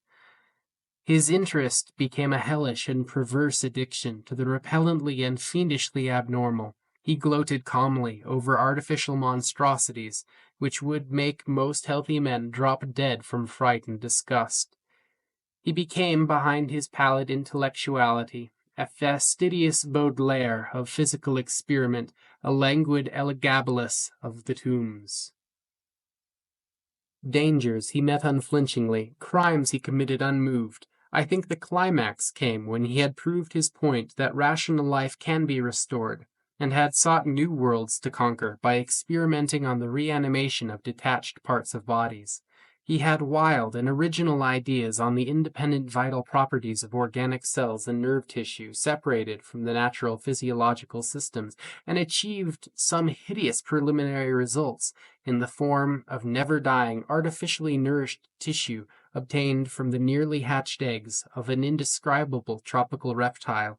His interest became a hellish and perverse addiction to the repellently and fiendishly abnormal. He gloated calmly over artificial monstrosities, which would make most healthy men drop dead from fright and disgust. He became, behind his pallid intellectuality, a fastidious Baudelaire of physical experiment, a languid Elagabalus of the tombs. Dangers he met unflinchingly, crimes he committed unmoved. I think the climax came when he had proved his point that rational life can be restored, and had sought new worlds to conquer by experimenting on the reanimation of detached parts of bodies. He had wild and original ideas on the independent vital properties of organic cells and nerve tissue separated from the natural physiological systems, and achieved some hideous preliminary results in the form of never-dying, artificially nourished tissue obtained from the nearly hatched eggs of an indescribable tropical reptile.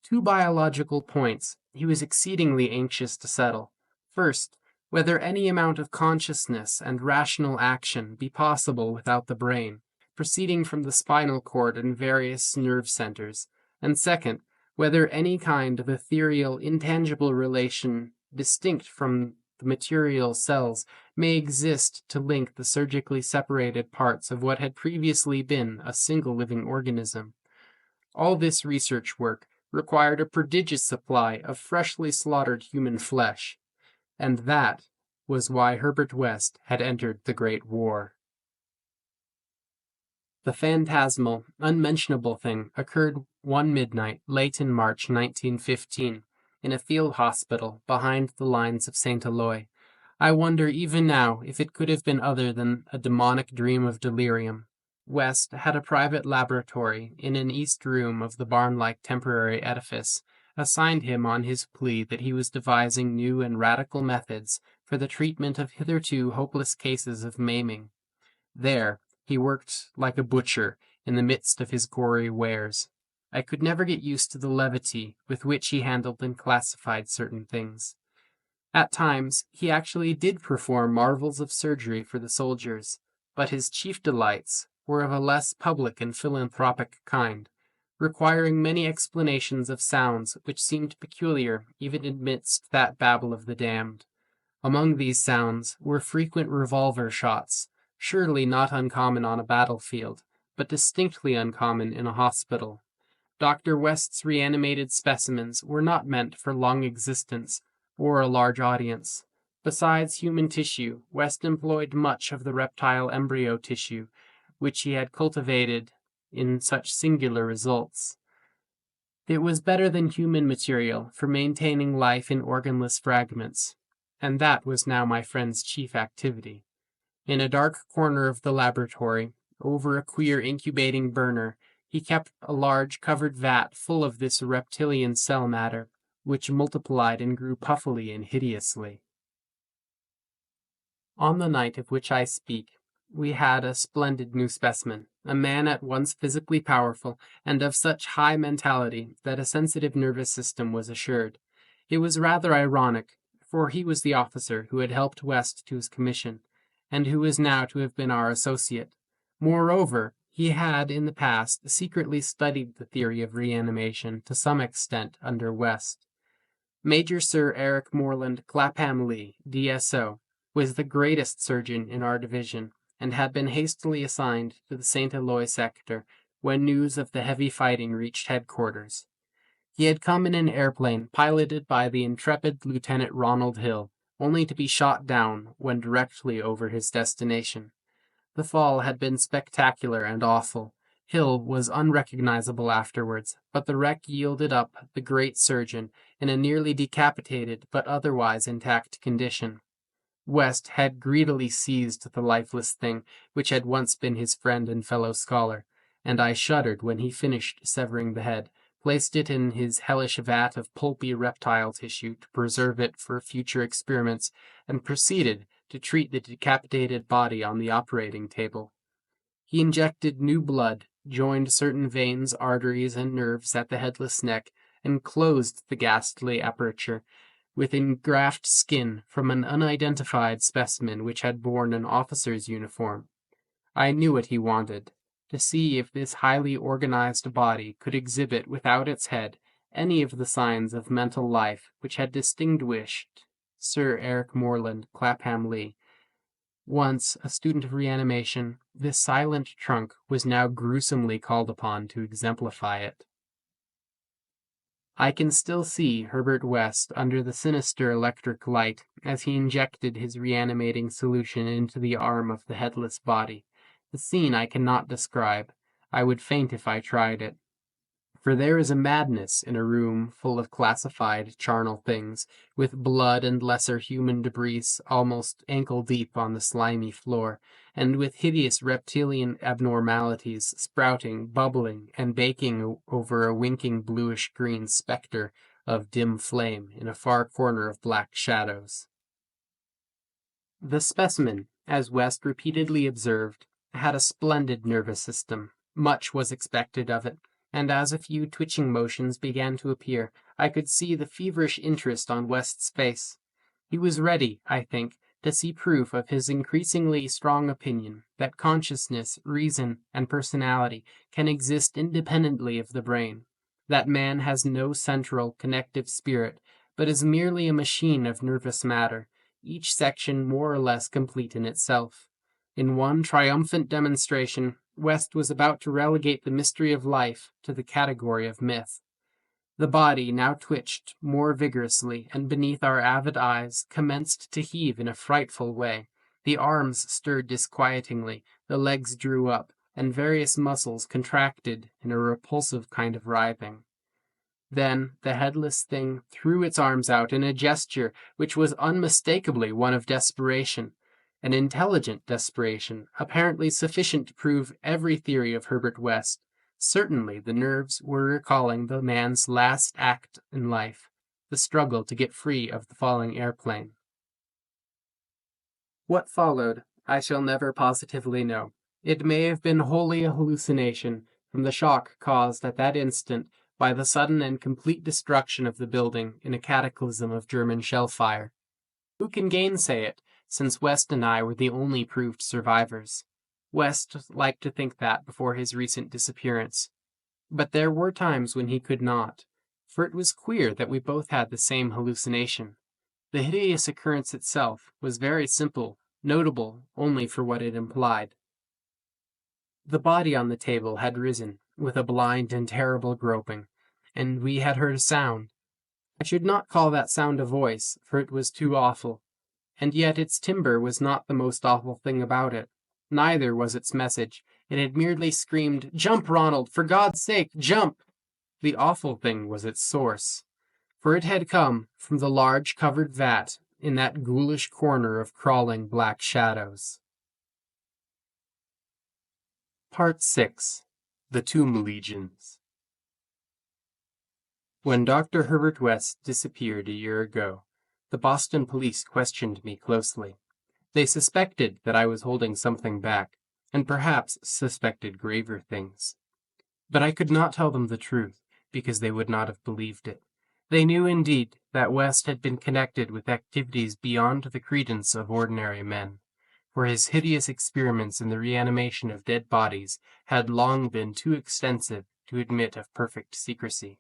2 biological points he was exceedingly anxious to settle. First, whether any amount of consciousness and rational action be possible without the brain, proceeding from the spinal cord and various nerve centers, and second, whether any kind of ethereal, intangible relation distinct from the material cells may exist to link the surgically separated parts of what had previously been a single living organism. All this research work required a prodigious supply of freshly slaughtered human flesh. And that was why Herbert West had entered the Great War. The phantasmal, unmentionable thing occurred one midnight late in March 1915 in a field hospital behind the lines of St. Eloi. I wonder even now if it could have been other than a demonic dream of delirium. West had a private laboratory in an east room of the barn-like temporary edifice, assigned him on his plea that he was devising new and radical methods for the treatment of hitherto hopeless cases of maiming. There, he worked like a butcher in the midst of his gory wares. I could never get used to the levity with which he handled and classified certain things. At times, he actually did perform marvels of surgery for the soldiers, but his chief delights were of a less public and philanthropic kind, requiring many explanations of sounds which seemed peculiar even amidst that babel of the damned. Among these sounds were frequent revolver shots, surely not uncommon on a battlefield, but distinctly uncommon in a hospital. Dr. West's reanimated specimens were not meant for long existence or a large audience. Besides human tissue, West employed much of the reptile embryo tissue, which he had cultivated in such singular results. It was better than human material for maintaining life in organless fragments, and that was now my friend's chief activity. In a dark corner of the laboratory, over a queer incubating burner, he kept a large covered vat full of this reptilian cell matter, which multiplied and grew puffily and hideously. On the night of which I speak, we had a splendid new specimen, a man at once physically powerful and of such high mentality that a sensitive nervous system was assured. It was rather ironic, for he was the officer who had helped West to his commission, and who was now to have been our associate. Moreover, he had in the past secretly studied the theory of reanimation to some extent under West. Major Sir Eric Morland Clapham Lee, DSO, was the greatest surgeon in our division, and had been hastily assigned to the St. Eloi sector when news of the heavy fighting reached headquarters. He had come in an airplane piloted by the intrepid Lieutenant Ronald Hill, only to be shot down when directly over his destination. The fall had been spectacular and awful. Hill was unrecognizable afterwards, but the wreck yielded up the great surgeon in a nearly decapitated but otherwise intact condition. West had greedily seized the lifeless thing which had once been his friend and fellow scholar, and I shuddered when he finished severing the head, placed it in his hellish vat of pulpy reptile tissue to preserve it for future experiments, and proceeded to treat the decapitated body on the operating table. He injected new blood, joined certain veins, arteries, and nerves at the headless neck, and closed the ghastly aperture with engraft skin from an unidentified specimen which had borne an officer's uniform. I knew what he wanted, to see if this highly organized body could exhibit without its head any of the signs of mental life which had distinguished Sir Eric Morland Clapham Lee. Once a student of reanimation, this silent trunk was now gruesomely called upon to exemplify it. I can still see Herbert West under the sinister electric light as he injected his reanimating solution into the arm of the headless body. The scene I cannot describe. I would faint if I tried it. For there is a madness in a room full of classified charnel things, with blood and lesser human debris almost ankle-deep on the slimy floor, and with hideous reptilian abnormalities sprouting, bubbling, and baking over a winking bluish-green spectre of dim flame in a far corner of black shadows. The specimen, as West repeatedly observed, had a splendid nervous system. Much was expected of it, and as a few twitching motions began to appear, I could see the feverish interest on West's face. He was ready, I think, to see proof of his increasingly strong opinion that consciousness, reason, and personality can exist independently of the brain, that man has no central, connective spirit, but is merely a machine of nervous matter, each section more or less complete in itself. In one triumphant demonstration, West was about to relegate the mystery of life to the category of myth. The body now twitched more vigorously, and beneath our avid eyes commenced to heave in a frightful way. The arms stirred disquietingly, the legs drew up, and various muscles contracted in a repulsive kind of writhing. Then the headless thing threw its arms out in a gesture which was unmistakably one of desperation, an intelligent desperation, apparently sufficient to prove every theory of Herbert West. Certainly the nerves were recalling the man's last act in life, the struggle to get free of the falling airplane. What followed, I shall never positively know. It may have been wholly a hallucination from the shock caused at that instant by the sudden and complete destruction of the building in a cataclysm of German shell fire. Who can gainsay it, since West and I were the only proved survivors? West liked to think that before his recent disappearance. But there were times when he could not, for it was queer that we both had the same hallucination. The hideous occurrence itself was very simple, notable only for what it implied. The body on the table had risen, with a blind and terrible groping, and we had heard a sound. I should not call that sound a voice, for it was too awful, and yet its timbre was not the most awful thing about it. Neither was its message. It had merely screamed, "Jump, Ronald! For God's sake, jump!" The awful thing was its source, for it had come from the large covered vat in that ghoulish corner of crawling black shadows. Part 6. The Tomb Legions. When Dr. Herbert West disappeared a year ago, the Boston police questioned me closely. They suspected that I was holding something back, and perhaps suspected graver things. But I could not tell them the truth, because they would not have believed it. They knew indeed that West had been connected with activities beyond the credence of ordinary men, for his hideous experiments in the reanimation of dead bodies had long been too extensive to admit of perfect secrecy.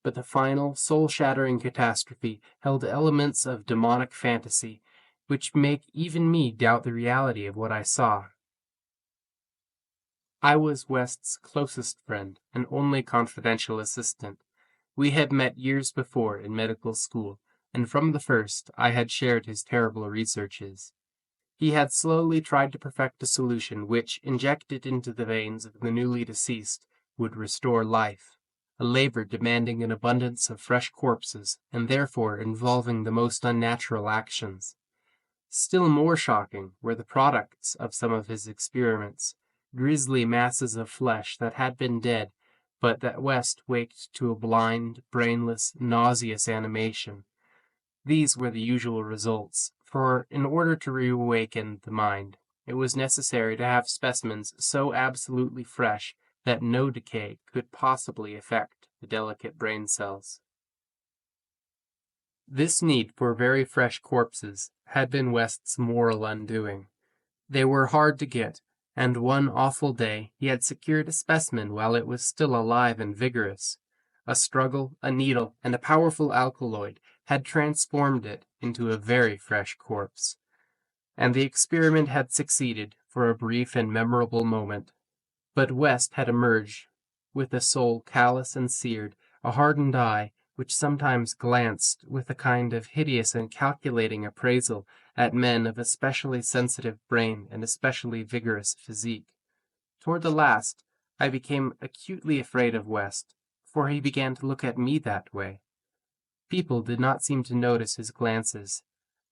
But the final, soul-shattering catastrophe held elements of demonic fantasy, which make even me doubt the reality of what I saw. I was West's closest friend and only confidential assistant. We had met years before in medical school, and from the first I had shared his terrible researches. He had slowly tried to perfect a solution which, injected into the veins of the newly deceased, would restore life, a labor demanding an abundance of fresh corpses, and therefore involving the most unnatural actions. Still more shocking were the products of some of his experiments, grisly masses of flesh that had been dead, but that West waked to a blind, brainless, nauseous animation. These were the usual results, for in order to reawaken the mind, it was necessary to have specimens so absolutely fresh that no decay could possibly affect the delicate brain cells. This need for very fresh corpses had been West's moral undoing. They were hard to get, and one awful day he had secured a specimen while it was still alive and vigorous. A struggle, a needle, and a powerful alkaloid had transformed it into a very fresh corpse. And the experiment had succeeded for a brief and memorable moment. But West had emerged with a soul callous and seared, a hardened eye, which sometimes glanced with a kind of hideous and calculating appraisal at men of especially sensitive brain and especially vigorous physique. Toward the last, I became acutely afraid of West, for he began to look at me that way. People did not seem to notice his glances,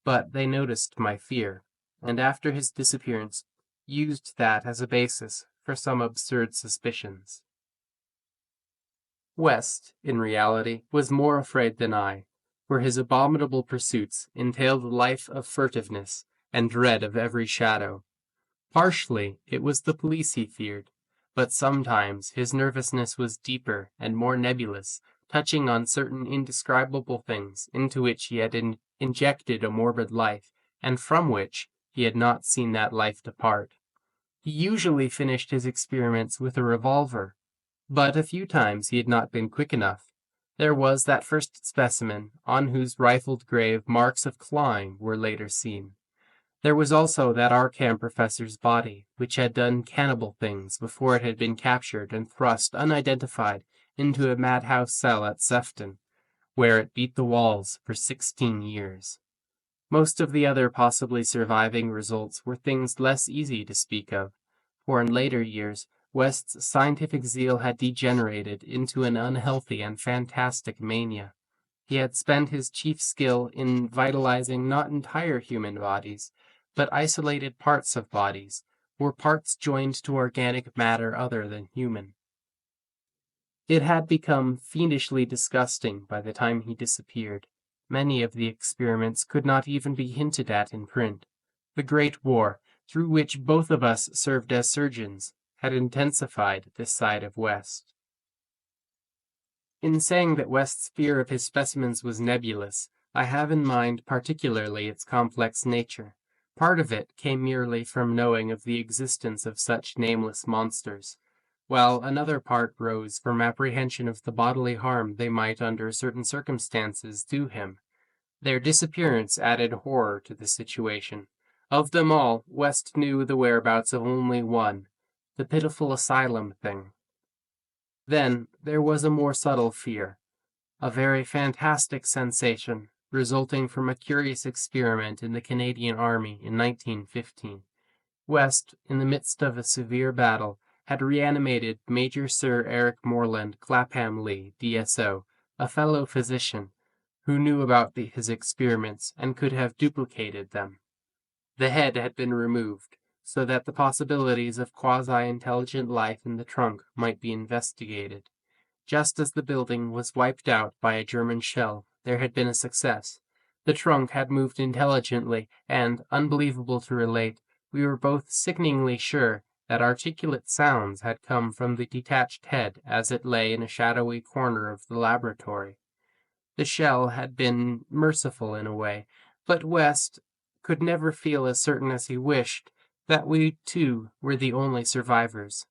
but they noticed my fear, and after his disappearance, used that as a basis for some absurd suspicions. West, in reality, was more afraid than I, for his abominable pursuits entailed a life of furtiveness and dread of every shadow. Partially, it was the police he feared, but sometimes his nervousness was deeper and more nebulous, touching on certain indescribable things into which he had injected a morbid life, and from which he had not seen that life depart. He usually finished his experiments with a revolver, but a few times he had not been quick enough. There was that first specimen, on whose rifled grave marks of clawing were later seen. There was also that Arkham professor's body, which had done cannibal things before it had been captured and thrust unidentified into a madhouse cell at Sefton, where it beat the walls for 16 years. Most of the other possibly surviving results were things less easy to speak of, for in later years West's scientific zeal had degenerated into an unhealthy and fantastic mania. He had spent his chief skill in vitalizing not entire human bodies, but isolated parts of bodies, or parts joined to organic matter other than human. It had become fiendishly disgusting by the time he disappeared. Many of the experiments could not even be hinted at in print. The Great War, through which both of us served as surgeons, had intensified this side of West. In saying that West's fear of his specimens was nebulous, I have in mind particularly its complex nature. Part of it came merely from knowing of the existence of such nameless monsters, while another part rose from apprehension of the bodily harm they might under certain circumstances do him. Their disappearance added horror to the situation. Of them all, West knew the whereabouts of only one, the pitiful asylum thing. Then there was a more subtle fear, a very fantastic sensation, resulting from a curious experiment in the Canadian Army in 1915. West, in the midst of a severe battle, had reanimated Major Sir Eric Morland Clapham Lee, DSO, a fellow physician, who knew about his experiments and could have duplicated them. The head had been removed, so that the possibilities of quasi-intelligent life in the trunk might be investigated. Just as the building was wiped out by a German shell, there had been a success. The trunk had moved intelligently, and, unbelievable to relate, we were both sickeningly sure that articulate sounds had come from the detached head as it lay in a shadowy corner of the laboratory. The shell had been merciful in a way, but West could never feel as certain as he wished that we, too, were the only survivors.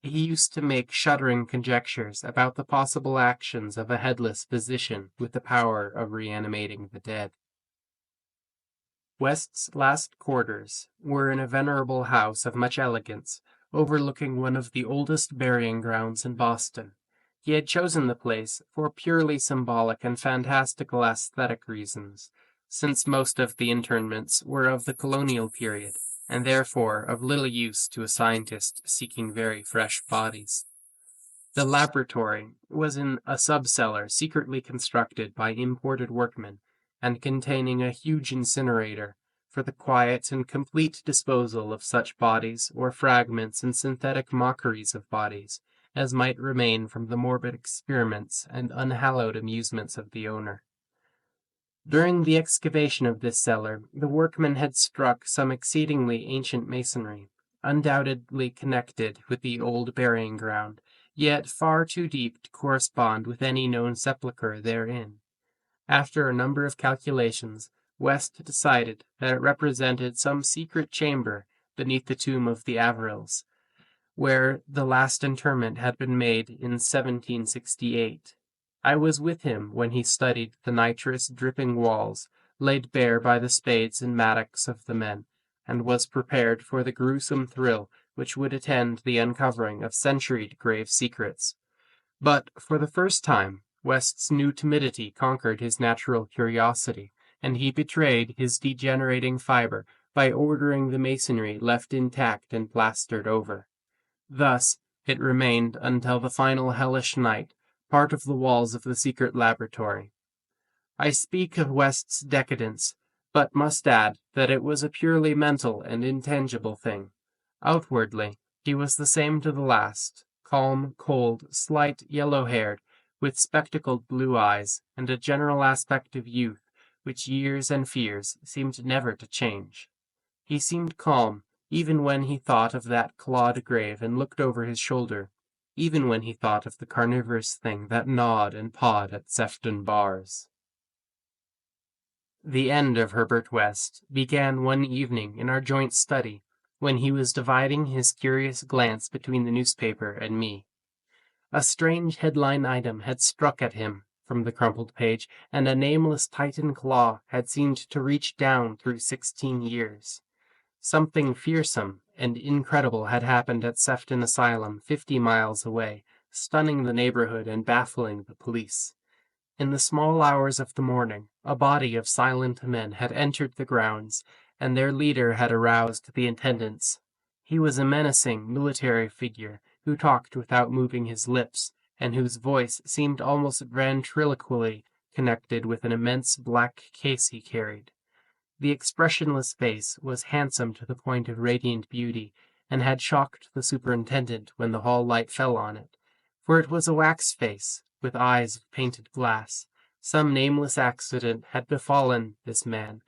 He used to make shuddering conjectures about the possible actions of a headless physician with the power of reanimating the dead. West's last quarters were in a venerable house of much elegance, overlooking one of the oldest burying grounds in Boston. He had chosen the place for purely symbolic and fantastical aesthetic reasons, since most of the interments were of the colonial period, and therefore of little use to a scientist seeking very fresh bodies. The laboratory was in a sub-cellar secretly constructed by imported workmen, and containing a huge incinerator for the quiet and complete disposal of such bodies or fragments and synthetic mockeries of bodies as might remain from the morbid experiments and unhallowed amusements of the owner. During the excavation of this cellar, the workmen had struck some exceedingly ancient masonry, undoubtedly connected with the old burying ground, yet far too deep to correspond with any known sepulchre therein. After a number of calculations, West decided that it represented some secret chamber beneath the tomb of the Averils, where the last interment had been made in 1768. I was with him when he studied the nitrous dripping walls, laid bare by the spades and mattocks of the men, and was prepared for the gruesome thrill which would attend the uncovering of century grave secrets. But, for the first time, West's new timidity conquered his natural curiosity, and he betrayed his degenerating fiber by ordering the masonry left intact and plastered over. Thus, it remained until the final hellish night, part of the walls of the secret laboratory. I speak of West's decadence, but must add that it was a purely mental and intangible thing. Outwardly, he was the same to the last, calm, cold, slight, yellow-haired, with spectacled blue eyes, and a general aspect of youth, which years and fears seemed never to change. He seemed calm, even when he thought of that clawed grave and looked over his shoulder, even when he thought of the carnivorous thing that gnawed and pawed at Sefton bars. The end of Herbert West began one evening in our joint study, when he was dividing his curious glance between the newspaper and me. A strange headline item had struck at him from the crumpled page, and a nameless Titan claw had seemed to reach down through 16 years. Something fearsome and incredible had happened at Sefton Asylum 50 miles away, stunning the neighborhood and baffling the police. In the small hours of the morning, a body of silent men had entered the grounds, and their leader had aroused the attendants. He was a menacing military figure who talked without moving his lips, and whose voice seemed almost ventriloquially connected with an immense black case he carried. The expressionless face was handsome to the point of radiant beauty, and had shocked the superintendent when the hall light fell on it, for it was a wax face, with eyes of painted glass. Some nameless accident had befallen this man.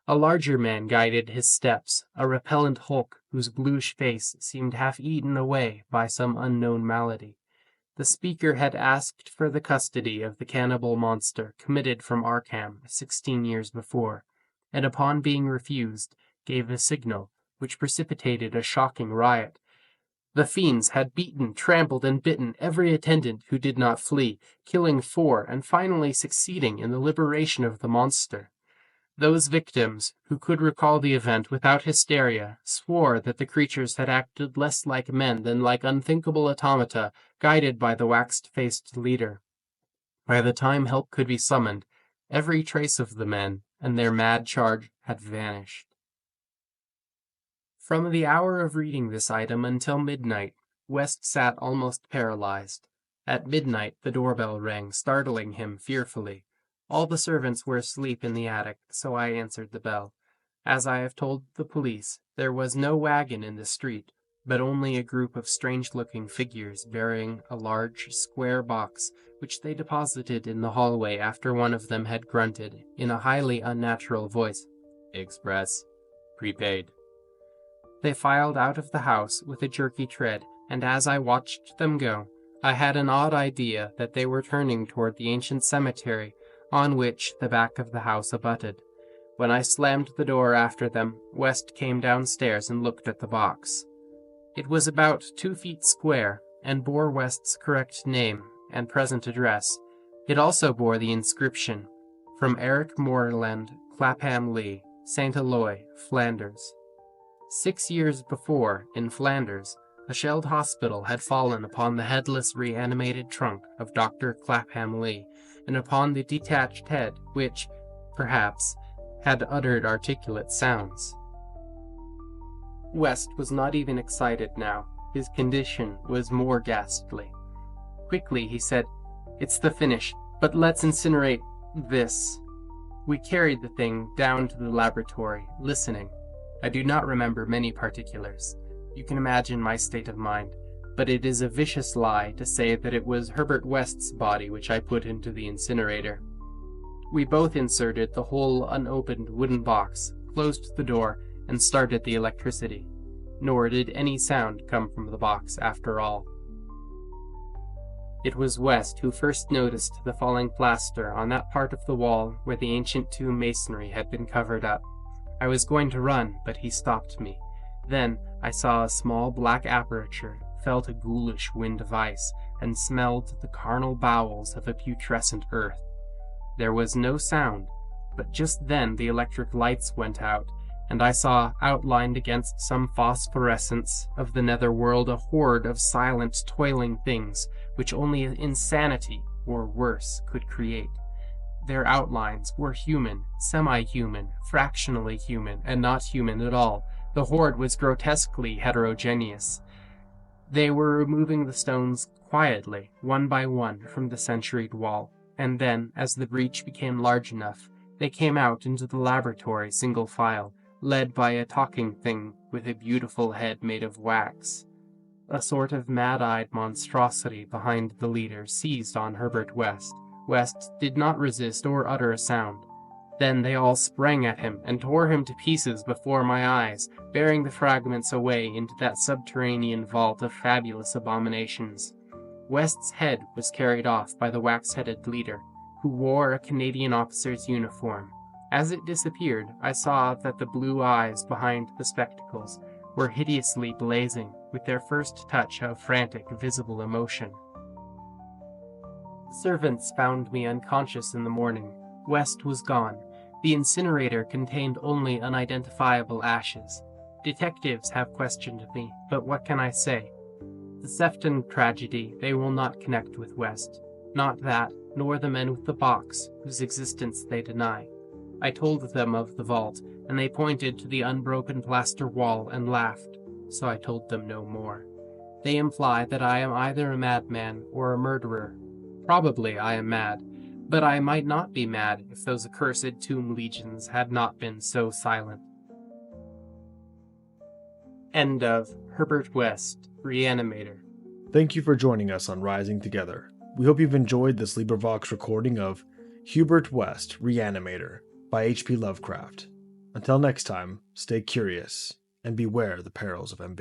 A larger man guided his steps, a repellent hulk whose bluish face seemed half eaten away by some unknown malady. The speaker had asked for the custody of the cannibal monster committed from Arkham 16 years before, and upon being refused, gave a signal which precipitated a shocking riot. The fiends had beaten, trampled, and bitten every attendant who did not flee, killing 4 and finally succeeding in the liberation of the monster. Those victims, who could recall the event without hysteria, swore that the creatures had acted less like men than like unthinkable automata guided by the waxed-faced leader. By the time help could be summoned, every trace of the men and their mad charge had vanished. From the hour of reading this item until midnight, West sat almost paralyzed. At midnight the doorbell rang, startling him fearfully. All the servants were asleep in the attic, so I answered the bell. As I have told the police, there was no wagon in the street, but only a group of strange-looking figures bearing a large, square box, which they deposited in the hallway after one of them had grunted, in a highly unnatural voice, "Express. Prepaid." They filed out of the house with a jerky tread, and as I watched them go, I had an odd idea that they were turning toward the ancient cemetery on which the back of the house abutted. When I slammed the door after them, West came downstairs and looked at the box. It was about 2 feet square, and bore West's correct name and present address. It also bore the inscription, "From Eric Moreland, Clapham Lee, St. Eloi, Flanders." 6 years before, in Flanders, a shelled hospital had fallen upon the headless reanimated trunk of Dr. Clapham Lee, and upon the detached head, which, perhaps, had uttered articulate sounds. West was not even excited now. His condition was more ghastly. Quickly he said, "It's the finish, but let's incinerate this." We carried the thing down to the laboratory, listening. I do not remember many particulars. You can imagine my state of mind, but it is a vicious lie to say that it was Herbert West's body which I put into the incinerator. We both inserted the whole unopened wooden box, closed the door, and started the electricity. Nor did any sound come from the box after all. It was West who first noticed the falling plaster on that part of the wall where the ancient tomb masonry had been covered up. I was going to run, but he stopped me. Then I saw a small black aperture, felt a ghoulish wind of ice, and smelled the carnal bowels of a putrescent earth. There was no sound, but just then the electric lights went out, and I saw, outlined against some phosphorescence of the netherworld, a horde of silent, toiling things, which only insanity, or worse, could create. Their outlines were human, semi-human, fractionally human, and not human at all. The horde was grotesquely heterogeneous. They were removing the stones quietly, one by one, from the centuried wall, and then, as the breach became large enough, they came out into the laboratory single file, led by a talking thing with a beautiful head made of wax. A sort of mad-eyed monstrosity behind the leader seized on Herbert West. West did not resist or utter a sound. Then they all sprang at him and tore him to pieces before my eyes, bearing the fragments away into that subterranean vault of fabulous abominations. West's head was carried off by the wax-headed leader, who wore a Canadian officer's uniform. As it disappeared, I saw that the blue eyes behind the spectacles were hideously blazing with their first touch of frantic, visible emotion. Servants found me unconscious in the morning. West was gone. The incinerator contained only unidentifiable ashes. Detectives have questioned me, but what can I say? The Sefton tragedy they will not connect with West. Not that, nor the men with the box, whose existence they deny. I told them of the vault, and they pointed to the unbroken plaster wall and laughed. so I told them no more. They imply that I am either a madman or a murderer. Probably I am mad, but I might not be mad if those accursed tomb legions had not been so silent. End of Herbert West, Reanimator. Thank you for joining us on Rising Together. We hope you've enjoyed this LibriVox recording of Herbert West, Reanimator by H.P. Lovecraft. Until next time, stay curious and beware the perils of ambition.